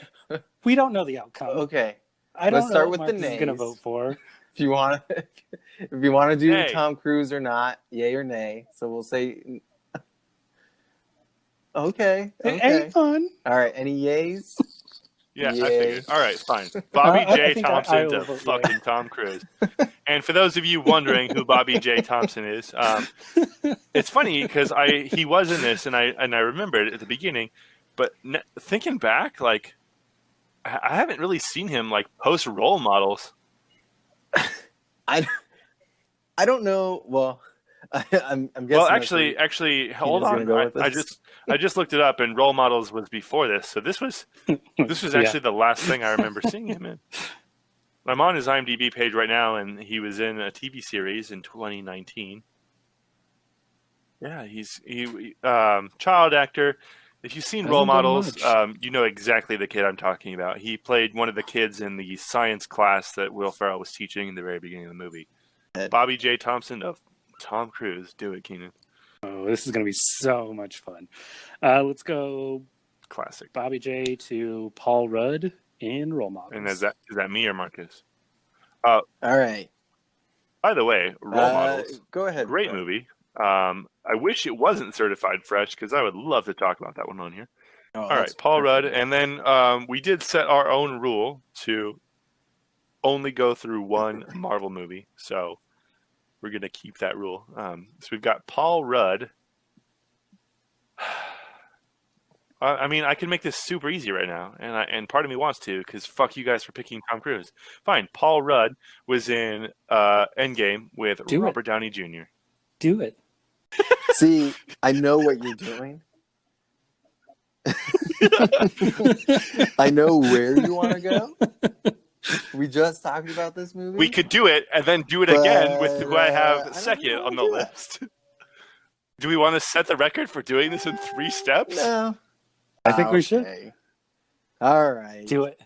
we don't know the outcome. Okay, I don't let's know start what with the Marcus is going to nays. vote for. if you want to do Hey. Tom Cruise or not, yay or nay. So we'll say. Okay. Hey, fun. All right. Any yays? Yeah, I Yay. figured. All right, fine. Bobby I J. think I Thompson will to vote fucking Tom Cruise. And for those of you wondering who Bobby J. Thompson is, it's funny because he was in this, and I remembered at the beginning, but thinking back, like I haven't really seen him like post role models. I don't know. Well, I'm guessing. Well, that's actually, hold gonna on. go with I this. just looked it up, and role models was before this, so this was actually the last thing I remember seeing him in. I'm on his IMDb page right now, and he was in a TV series in 2019. Yeah, he's child actor. If you've seen Role Models, you know exactly the kid I'm talking about. He played one of the kids in the science class that Will Ferrell was teaching in the very beginning of the movie. Bobby J. Thompson of Tom Cruise. Do it, Keenan. Oh, this is going to be so much fun. Let's go Classic. Bobby J to Paul Rudd in Role Models. And is that me or Marcus? All right. By the way, Role Models. Go ahead. Great Brett. movie. I wish it wasn't certified fresh because I would love to talk about that one on here. Oh, All right, Paul Rudd. And then we did set our own rule to only go through one Marvel movie. So we're going to keep that rule. So we've got Paul Rudd. I mean, I can make this super easy right now, and part of me wants to, because fuck you guys for picking Tom Cruise. Fine, Paul Rudd was in Endgame with Robert Downey Jr. Do it. See, I know what you're doing. I know where you want to go. We just talked about this movie. We could do it, and then do it again with who I have I second don't on the wanna do list. Do we want to set the record for doing this in 3 steps? No. I think we should. Okay. All right. Do it.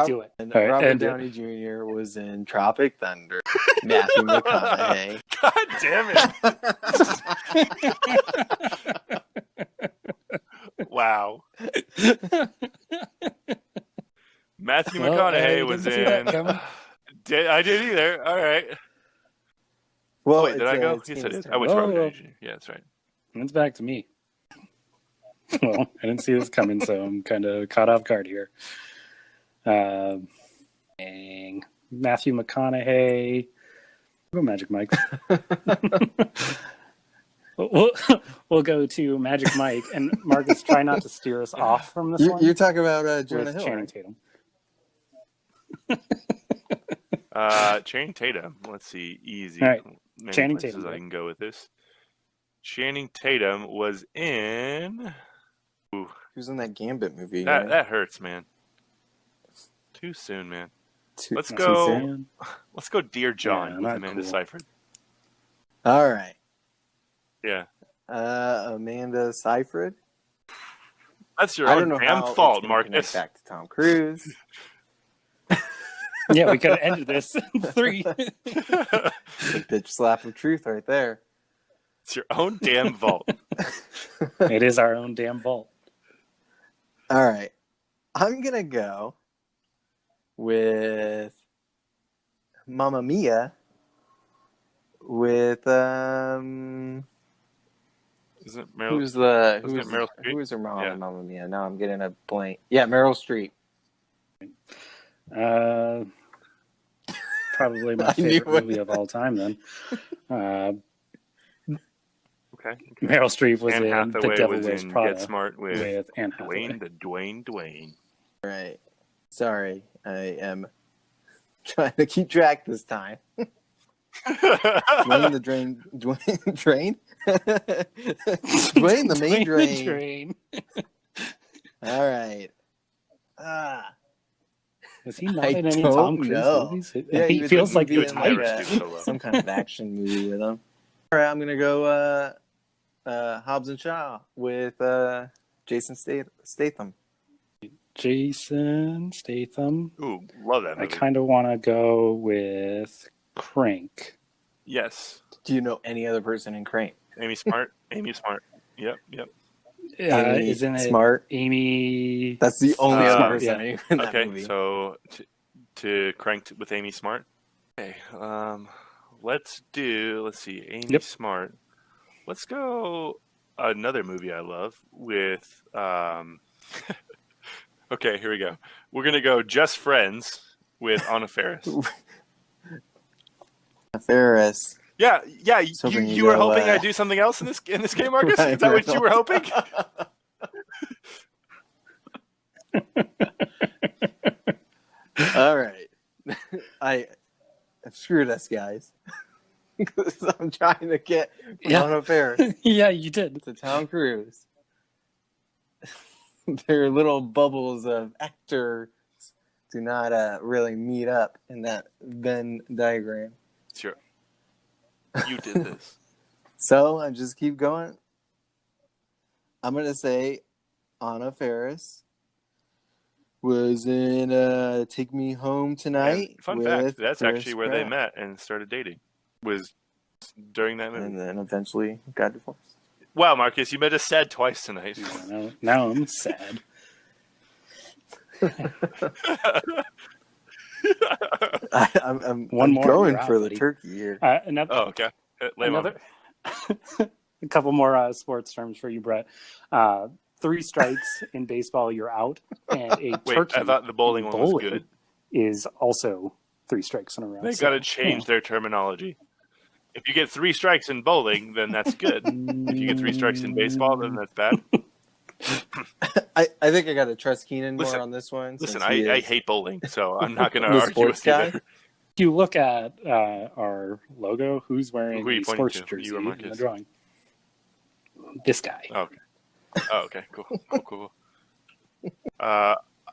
Do it. And All right, Robert end it. Downey Jr. was in Tropic Thunder. Matthew McConaughey. God damn it. Wow. Matthew Well, McConaughey I was didn't see that in. coming. I didn't either. All right. Well, Wait, did I go? Yes, I did. I went to Robert Downey Jr. Yeah, that's right. It's back to me. Well, I didn't see this coming, so I'm kind of caught off guard here. Dang. Matthew McConaughey. Go Magic Mike. We'll go to Magic Mike, and Marcus, try not to steer us off from this one. You're talking about Jonah with Hill, Channing right? Tatum. Channing Tatum. Let's see. Easy. All right. Many Channing places Tatum, I right? can go with this. Channing Tatum was in. Ooh, He was in that Gambit movie. that right? that hurts, man. Too soon, man. Let's Too go. soon. Let's go, Dear John, Yeah, with not Amanda cool. Seyfried. All right. Yeah, Amanda Seyfried. that's your I own don't know damn how fault, it's gonna connect Marcus. back to Tom Cruise. Yeah, we could have ended this in 3. Bitch slap of truth right there. It's your own damn fault. It is our own damn vault. All right. I'm going to go with Mamma Mia with Isn't it Meryl? who's the Wasn't it Meryl Streep? who's her mom Yeah. in Mamma Mia? Now I'm getting a blank. Yeah, Meryl Streep. Probably my I knew favorite it. movie of all time then. Okay. Meryl Streep was Anne in The Hathaway Devil was Wears in Prada Get Smart with Anne Hathaway. Dwayne. Right. Sorry, I am trying to keep track this time. Dwayne the Drain. Dwayne Drain? Dwayne the main drain. Drain. All right. Was he not I in any don't Tom Cruise know. movies? Yeah, he was feels in like movie the and never type. stoop so low. some kind of action movie with him. All right, I'm gonna go Hobbs and Shaw with Jason Statham. Jason Statham. Ooh, love that I movie. kind of want to go with Crank. Yes. Do you know any other person in Crank? Amy Smart. Amy Smart. Yep. Amy Isn't it Smart? Amy? That's the only other Smart, person yeah. in that Okay, movie. so to Cranked with Amy Smart. Okay, let's see, Amy Smart. Let's go another movie I love with okay, here we go. We're gonna go Just Friends with Anna Faris. Ferris. Yeah. hoping You you were go, hoping I'd do something else in this game, Marcus? Ryan Is that what you were Reynolds. hoping? All right. I've screwed us, guys. Because I'm trying to get Anna Faris Yeah, you did. to Tom Cruise. Their little bubbles of actors do not really meet up in that Venn diagram. Sure. You did this. So I just keep going. I'm going to say Anna Faris was in Take Me Home Tonight. And fun with fact, that's Chris actually where they Pratt. met and started dating. Was during that movie. And then eventually got divorced. Wow, Marcus, you made us sad twice tonight. Now I'm sad. I'm One more, going you're out, for the buddy. turkey here. Another, Oh, okay. another a couple more sports terms for you, Brett. 3 strikes in baseball, you're out, and a Wait, turkey I thought the bowling one was good. is also 3 strikes in a row. They got to change their terminology. If you get 3 strikes in bowling, then that's good. If you get 3 strikes in baseball, then that's bad. I think I got to trust Keenan more on this one. Listen, since he I is hate bowling, so I'm not going to the argue sports with you guy. there. If you look at our logo, who's wearing Who are you the pointing sports to? jersey You or in the Marcus? drawing? This guy. Oh, okay. Cool.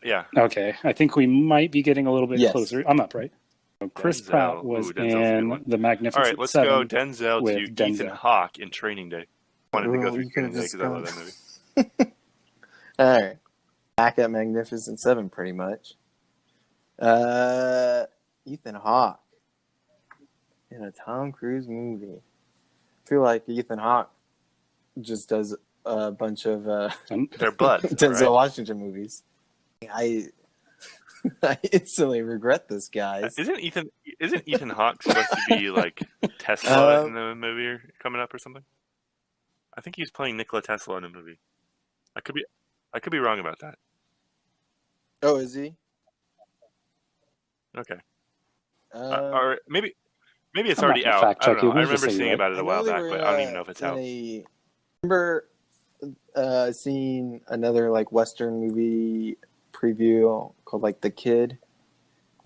Yeah. Okay, I think we might be getting a little bit Yes. closer. I'm up, right? So Chris Denzel. Pratt was Denzel's a good in one. The Magnificent All right, let's Seven go Denzel with to Denzel. Ethan Hawke in Training Day. I wanted to go through You could've Training Day just because I love that gone- movie. All right. Back at Magnificent Seven, pretty much. Ethan Hawke in a Tom Cruise movie. I feel like Ethan Hawke just does a bunch of They're buds, Denzel right? Washington movies. I instantly regret this, guys. Isn't Ethan Hawke supposed to be like Tesla in the movie coming up or something? I think he's playing Nikola Tesla in a movie. I could be wrong about that. Oh, is he? Okay. Or maybe it's I'm already not gonna out. fact I don't check know. you. I We'll just remember say seeing you're about it I a while know they back, were, but I don't even know if it's out. Remember seeing another like Western movie preview called like The Kid,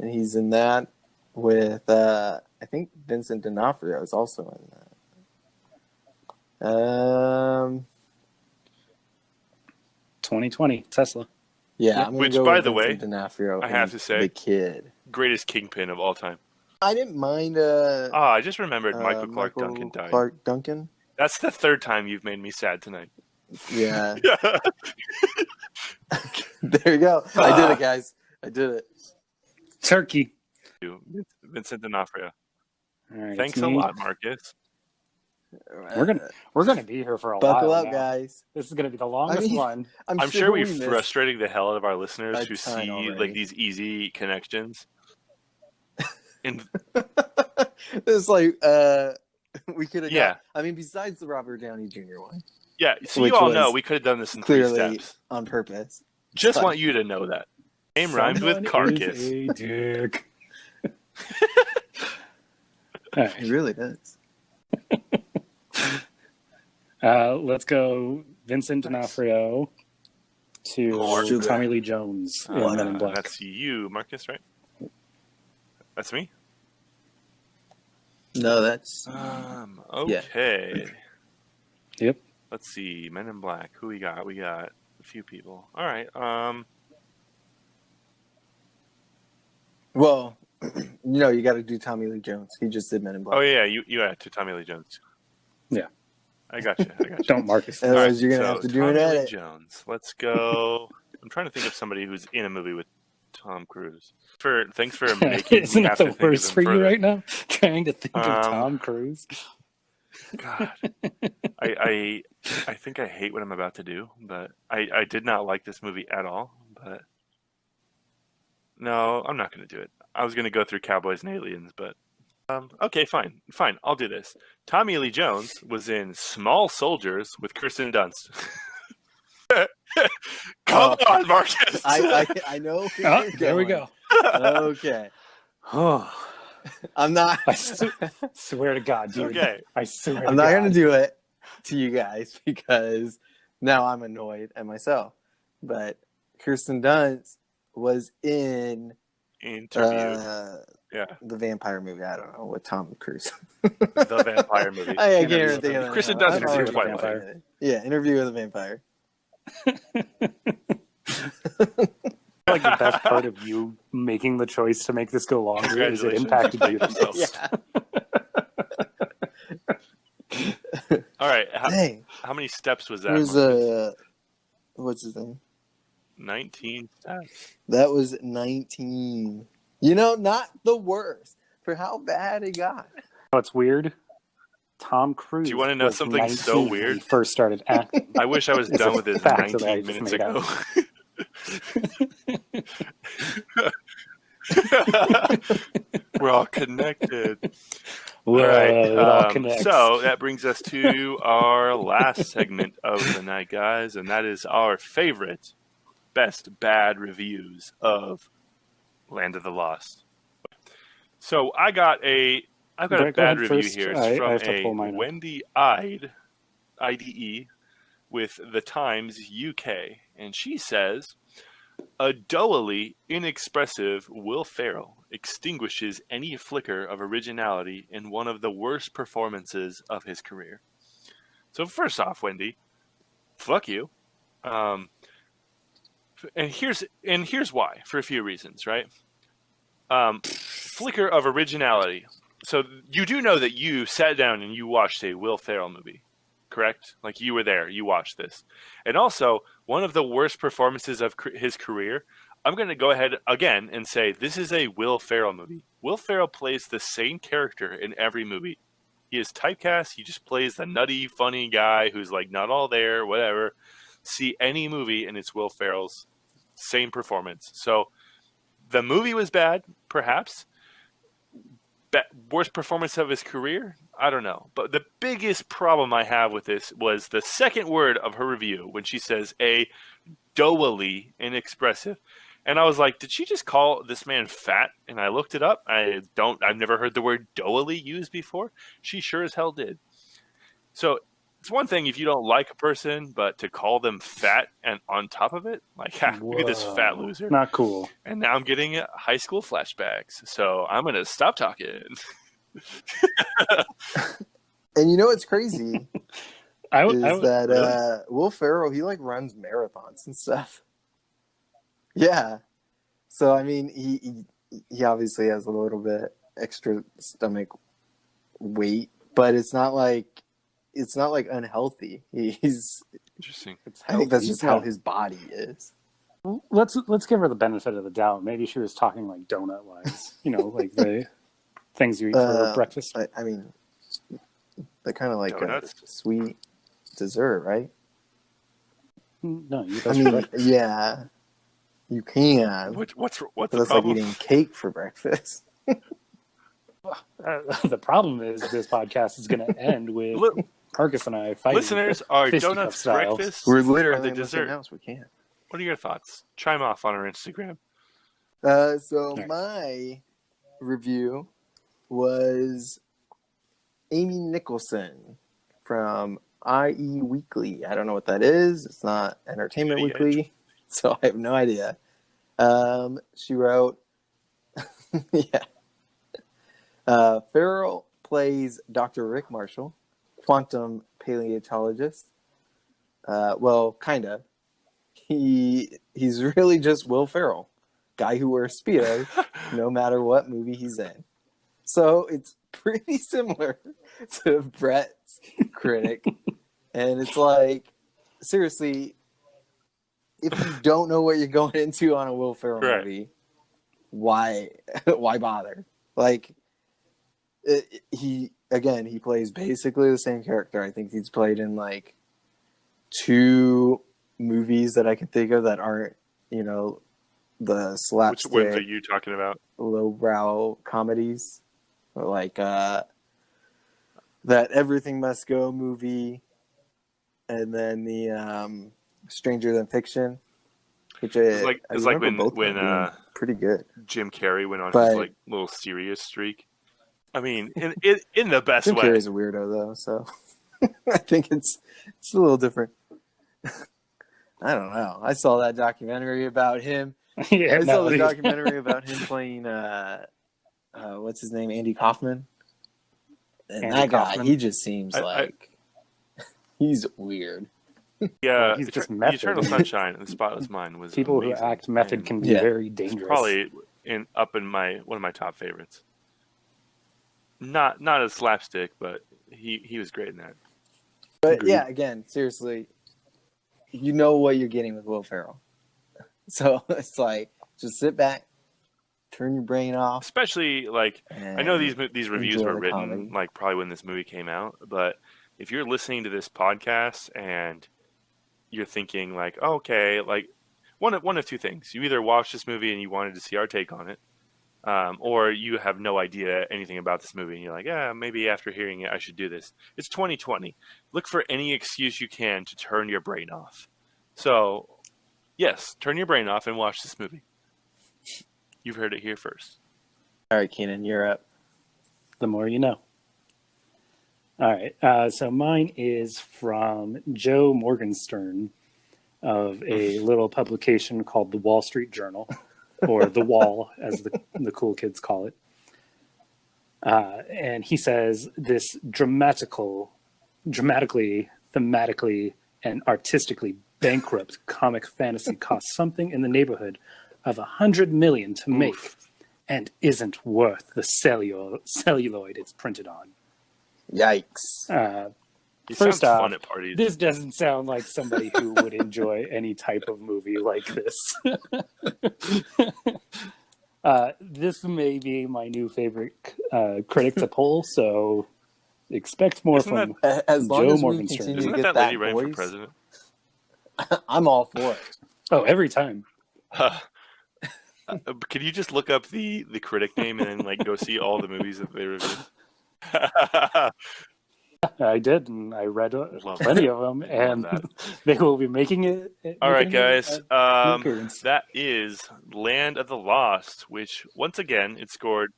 and he's in that with I think Vincent D'Onofrio is also in that. 2020 Tesla. Yeah, I'm gonna Which, go by with the way, Vincent D'Onofrio. I have in to say- The Kid. Greatest kingpin of all time. I didn't mind. I just remembered Michael Clark Duncan died. Clark Duncan. That's the 3rd time you've made me sad tonight. Yeah. There you go. I did it, guys. I did it. Turkey. Vincent D'Onofrio. All right, Thanks it's a me. lot, Marcus. We're gonna be here for a Buckle while up, now. guys. This is gonna be the longest one. I'm sure we're missed frustrating the hell out of our listeners a who ton see already. like these easy connections. And It's like we could have. Yeah. I mean, besides the Robert Downey Jr. one, yeah, so Which you all was know we could have done this in 3 clearly steps. on purpose. Just want you to know that. Name rhymes with Someone carcass. is a dick. All right. It really does. Let's go Vincent D'Onofrio to Sugar. Tommy Lee Jones in Men in Black. That's you, Marcus, right? That's me? No, that's Okay. Yep. Let's see. Men in Black. Who we got? We got a few people. All right. well. No, you got to do Tommy Lee Jones. He just did Men in Black. Oh yeah, you had to Tommy Lee Jones. Yeah. I got you. Don't Marcus. Otherwise, All right, you're gonna so have to do an Tommy Lee edit. Jones. Let's go. I'm trying to think of somebody who's in a movie with Tom Cruise. Thanks for making Isn't me that have the to think worst of for them you further. right now? Trying to think of Tom Cruise. God, I think I hate what I'm about to do, but I did not like this movie at all. But no, I'm not going to do it. I was going to go through Cowboys and Aliens, but okay, fine. I'll do this. Tommy Lee Jones was in Small Soldiers with Kirsten Dunst. Come on, Marcus. I know. Oh, there we go. Okay. Oh, I'm not. I swear to God, dude. Okay. I swear I'm to not God. going to do it to you guys because now I'm annoyed at myself. But Kirsten Dunst was in Interview. Yeah. the vampire movie. I don't know, with Tom Cruise. The vampire movie. I can't even think of it. Kristen now. Dunst I'm was in already Twilight. forgetting it. Yeah, Interview with a Vampire. Like the best part of you making the choice to make this go longer is it Congratulations. impacted you the most. Yeah. All right. Dang. How many steps was that? It was Marcus? what's his name? 19 steps. That was 19. You know, not the worst for how bad it got. Oh, it's weird. Tom Cruise. Do you want to know was something 19 so when weird? he first started acting. I wish I was It's done a with this fact that I 19 just minutes made ago. We're all connected. Well, All right. it all connects. So that brings us to our last segment of the night, guys, and that is our favorite best bad reviews of Land of the Lost. So I've got a Brett, go bad ahead review first. here. I It's from have to a pull mine up. Wendy IDE with the Times UK, and she says, "A doughy, inexpressive Will Ferrell extinguishes any flicker of originality in one of the worst performances of his career." So first off, Wendy, fuck you. And here's why, for a few reasons, right? Flicker of originality. So you do know that you sat down and you watched a Will Ferrell movie, correct? Like you were there, you watched this. And also, one of the worst performances of his career, I'm going to go ahead again and say this is a Will Ferrell movie. Will Ferrell plays the same character in every movie. He is typecast. He just plays the nutty, funny guy who's like not all there, whatever. See any movie and it's Will Ferrell's same performance. So the movie was bad, perhaps. Worst performance of his career? I don't know. But the biggest problem I have with this was the second word of her review when she says a doughy inexpressive. And I was like, did she just call this man fat? And I looked it up. I've never heard the word doughy used before. She sure as hell did. So it's one thing if you don't like a person, but to call them fat and on top of it, like, look at this fat loser. Not cool. And now I'm getting high school flashbacks. So I'm going to stop talking. And you know what's crazy is that really? Will Ferrell, he like runs marathons and stuff. Yeah. So I mean, he obviously has a little bit extra stomach weight, but it's not like unhealthy. He's Interesting. I think that's just how his body is. Let's give her the benefit of the doubt. Maybe she was talking like donut wise, like the things you eat for breakfast. I mean, they're kind of like Donuts? a sweet dessert, right? No, you I mean, yeah, you can. What's But the that's problem? like eating cake for breakfast. The problem is this podcast is going to end with Marcus and I fighting. Listeners, are fisticuff donuts style. breakfast? We're Or literally the in the same dessert? house. We can't. What are your thoughts? Chime off on our Instagram. So Right. my review was Amy Nicholson from IE Weekly. I don't know what that is. It's not Entertainment Idiot. Weekly, so I have no idea. She wrote, yeah. Ferrell plays Dr. Rick Marshall, quantum paleontologist. Well, kind of. He's really just Will Ferrell, guy who wears Speedos no matter what movie he's in. So it's pretty similar to Brett's critic. And it's like, seriously, if you don't know what you're going into on a Will Ferrell Right. movie, why bother? Like, he plays basically the same character. I think he's played in like 2 movies that I can think of that aren't, the Which slapstick, ones are you talking about? lowbrow comedies, like that Everything Must Go movie, and then the Stranger Than Fiction, which It's I like remember both when of them being pretty good. Jim Carrey went on his But like little serious streak. I mean, in the best Jim way. Carrey's a weirdo though, so I think it's a little different. I don't know. I saw that documentary about him. Yeah, I saw no, the documentary about him playing what's his name, Andy Kaufman, and Andy that guy, Kaufman. he just seems I- like he's weird. Yeah, he's just The method. Eternal Sunshine and The Spotless Mind was people amazing. who act method And can be Yeah. very it's dangerous. probably one of my top favorites. Not as slapstick, but he was great in that. But Agreed. yeah, again, seriously, you know what you're getting with Will Ferrell. So it's like, just sit back, turn your brain off. Especially like I know these reviews enjoy were the written comedy. like probably when this movie came out, but if you're listening to this podcast and you're thinking like, oh, okay, like one of 2 things: you either watched this movie and you wanted to see our take on it, or you have no idea anything about this movie and you're like, yeah, maybe after hearing it, I should do this. It's 2020. Look for any excuse you can to turn your brain off. So, yes, turn your brain off and watch this movie. You've heard it here first. All right, Keenan, you're up. The more you know. All right. So mine is from Joe Morgenstern of a little publication called the Wall Street Journal, or The Wall, as the cool kids call it. And he says this dramatically, thematically, and artistically bankrupt comic fantasy costs something in the neighborhood of $100 million to make, and isn't worth the celluloid it's printed on. Yikes. He First sounds off, fun at parties. this doesn't sound like somebody who would enjoy any type of movie like this. This may be my new favorite critic to poll, so expect more Isn't from As long Joe as we Morgenstern. continue Isn't to that get that lady that running for voice, president? I'm all for it. Oh, every time. Can you just look up the critic name and then like go see all the movies that they reviewed? I did, and I read Love plenty that. of them, Love and that. they will be making it. All right, making guys. an appearance. That is Land of the Lost, which once again scored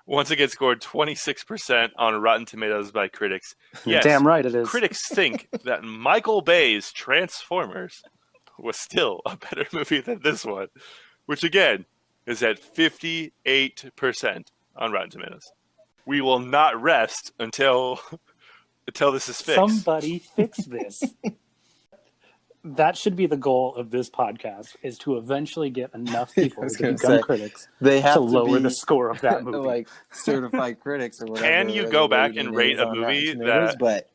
26% on Rotten Tomatoes by critics. You're Yes, damn right it is. critics think that Michael Bay's Transformers was still a better movie than this one, which again is at 58% on Rotten Tomatoes. We will not rest until this is fixed. Somebody fix this. That should be the goal of this podcast: is to eventually get enough people was to gonna become say, critics They have to to lower be the score of that movie. like certified critics or whatever. Can you the go back rating and rate is a on movie Rotten Tomatoes, that- But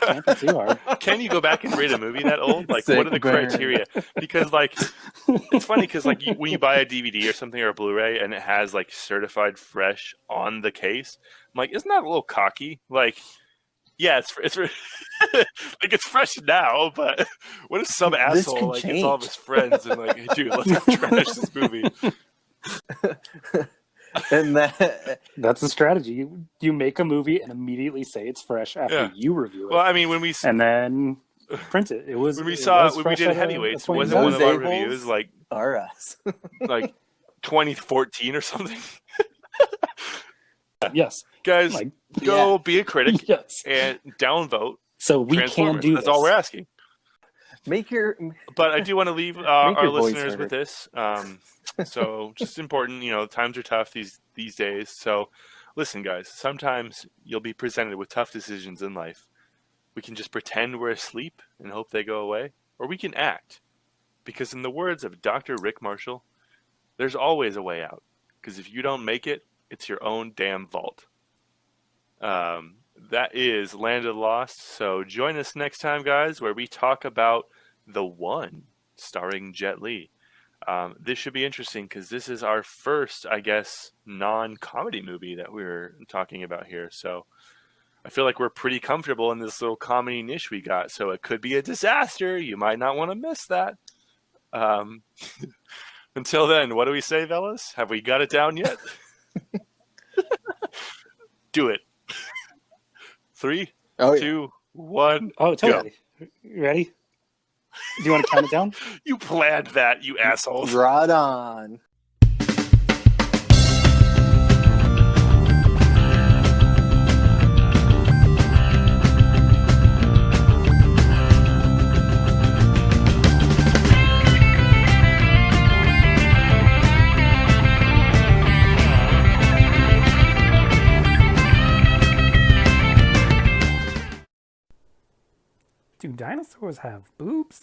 Can't be too hard. Can you go back and rate a movie that old? Like, Sick what are the burn. criteria? Because, like, it's funny because, like, when you buy a DVD or something or a Blu-ray and it has like certified fresh on the case, I'm like, isn't that a little cocky? Like, yeah, it's like it's fresh now, but what if some This asshole can like gets all of change. his friends and like, hey, dude, let's go trash this movie? and that That's the strategy. You make a movie and immediately say it's fresh after Yeah. you review it, Well, I mean, when we and then print it. It was when we it saw was when we fresh did at a Heavyweights, point in wasn't one Those of our a-holes reviews like are us. 2014 or something? time. Yes, Guys, like go be a critic yes. and downvote So we can Transformers. do That's this. all we're asking. Make your But I do want to leave Make our your voice listeners heard. with this. So just important, times are tough these days. So listen, guys, sometimes you'll be presented with tough decisions in life. We can just pretend we're asleep and hope they go away, or we can act. Because in the words of Dr. Rick Marshall, there's always a way out. Because if you don't make it, it's your own damn fault. that is Land of the Lost. So join us next time, guys, where we talk about The One, starring Jet Li. This should be interesting because this is our first, I guess, non-comedy movie that we're talking about here. So I feel like we're pretty comfortable in this little comedy niche we got. So it could be a disaster. You might not want to miss that. Until then, what do we say, fellas? Have we got it down yet? Do it. 3, 2, 1. Oh, totally. Go. You ready? Do you want to count it down? You planned that, you assholes. Right on. Do dinosaurs have boobs?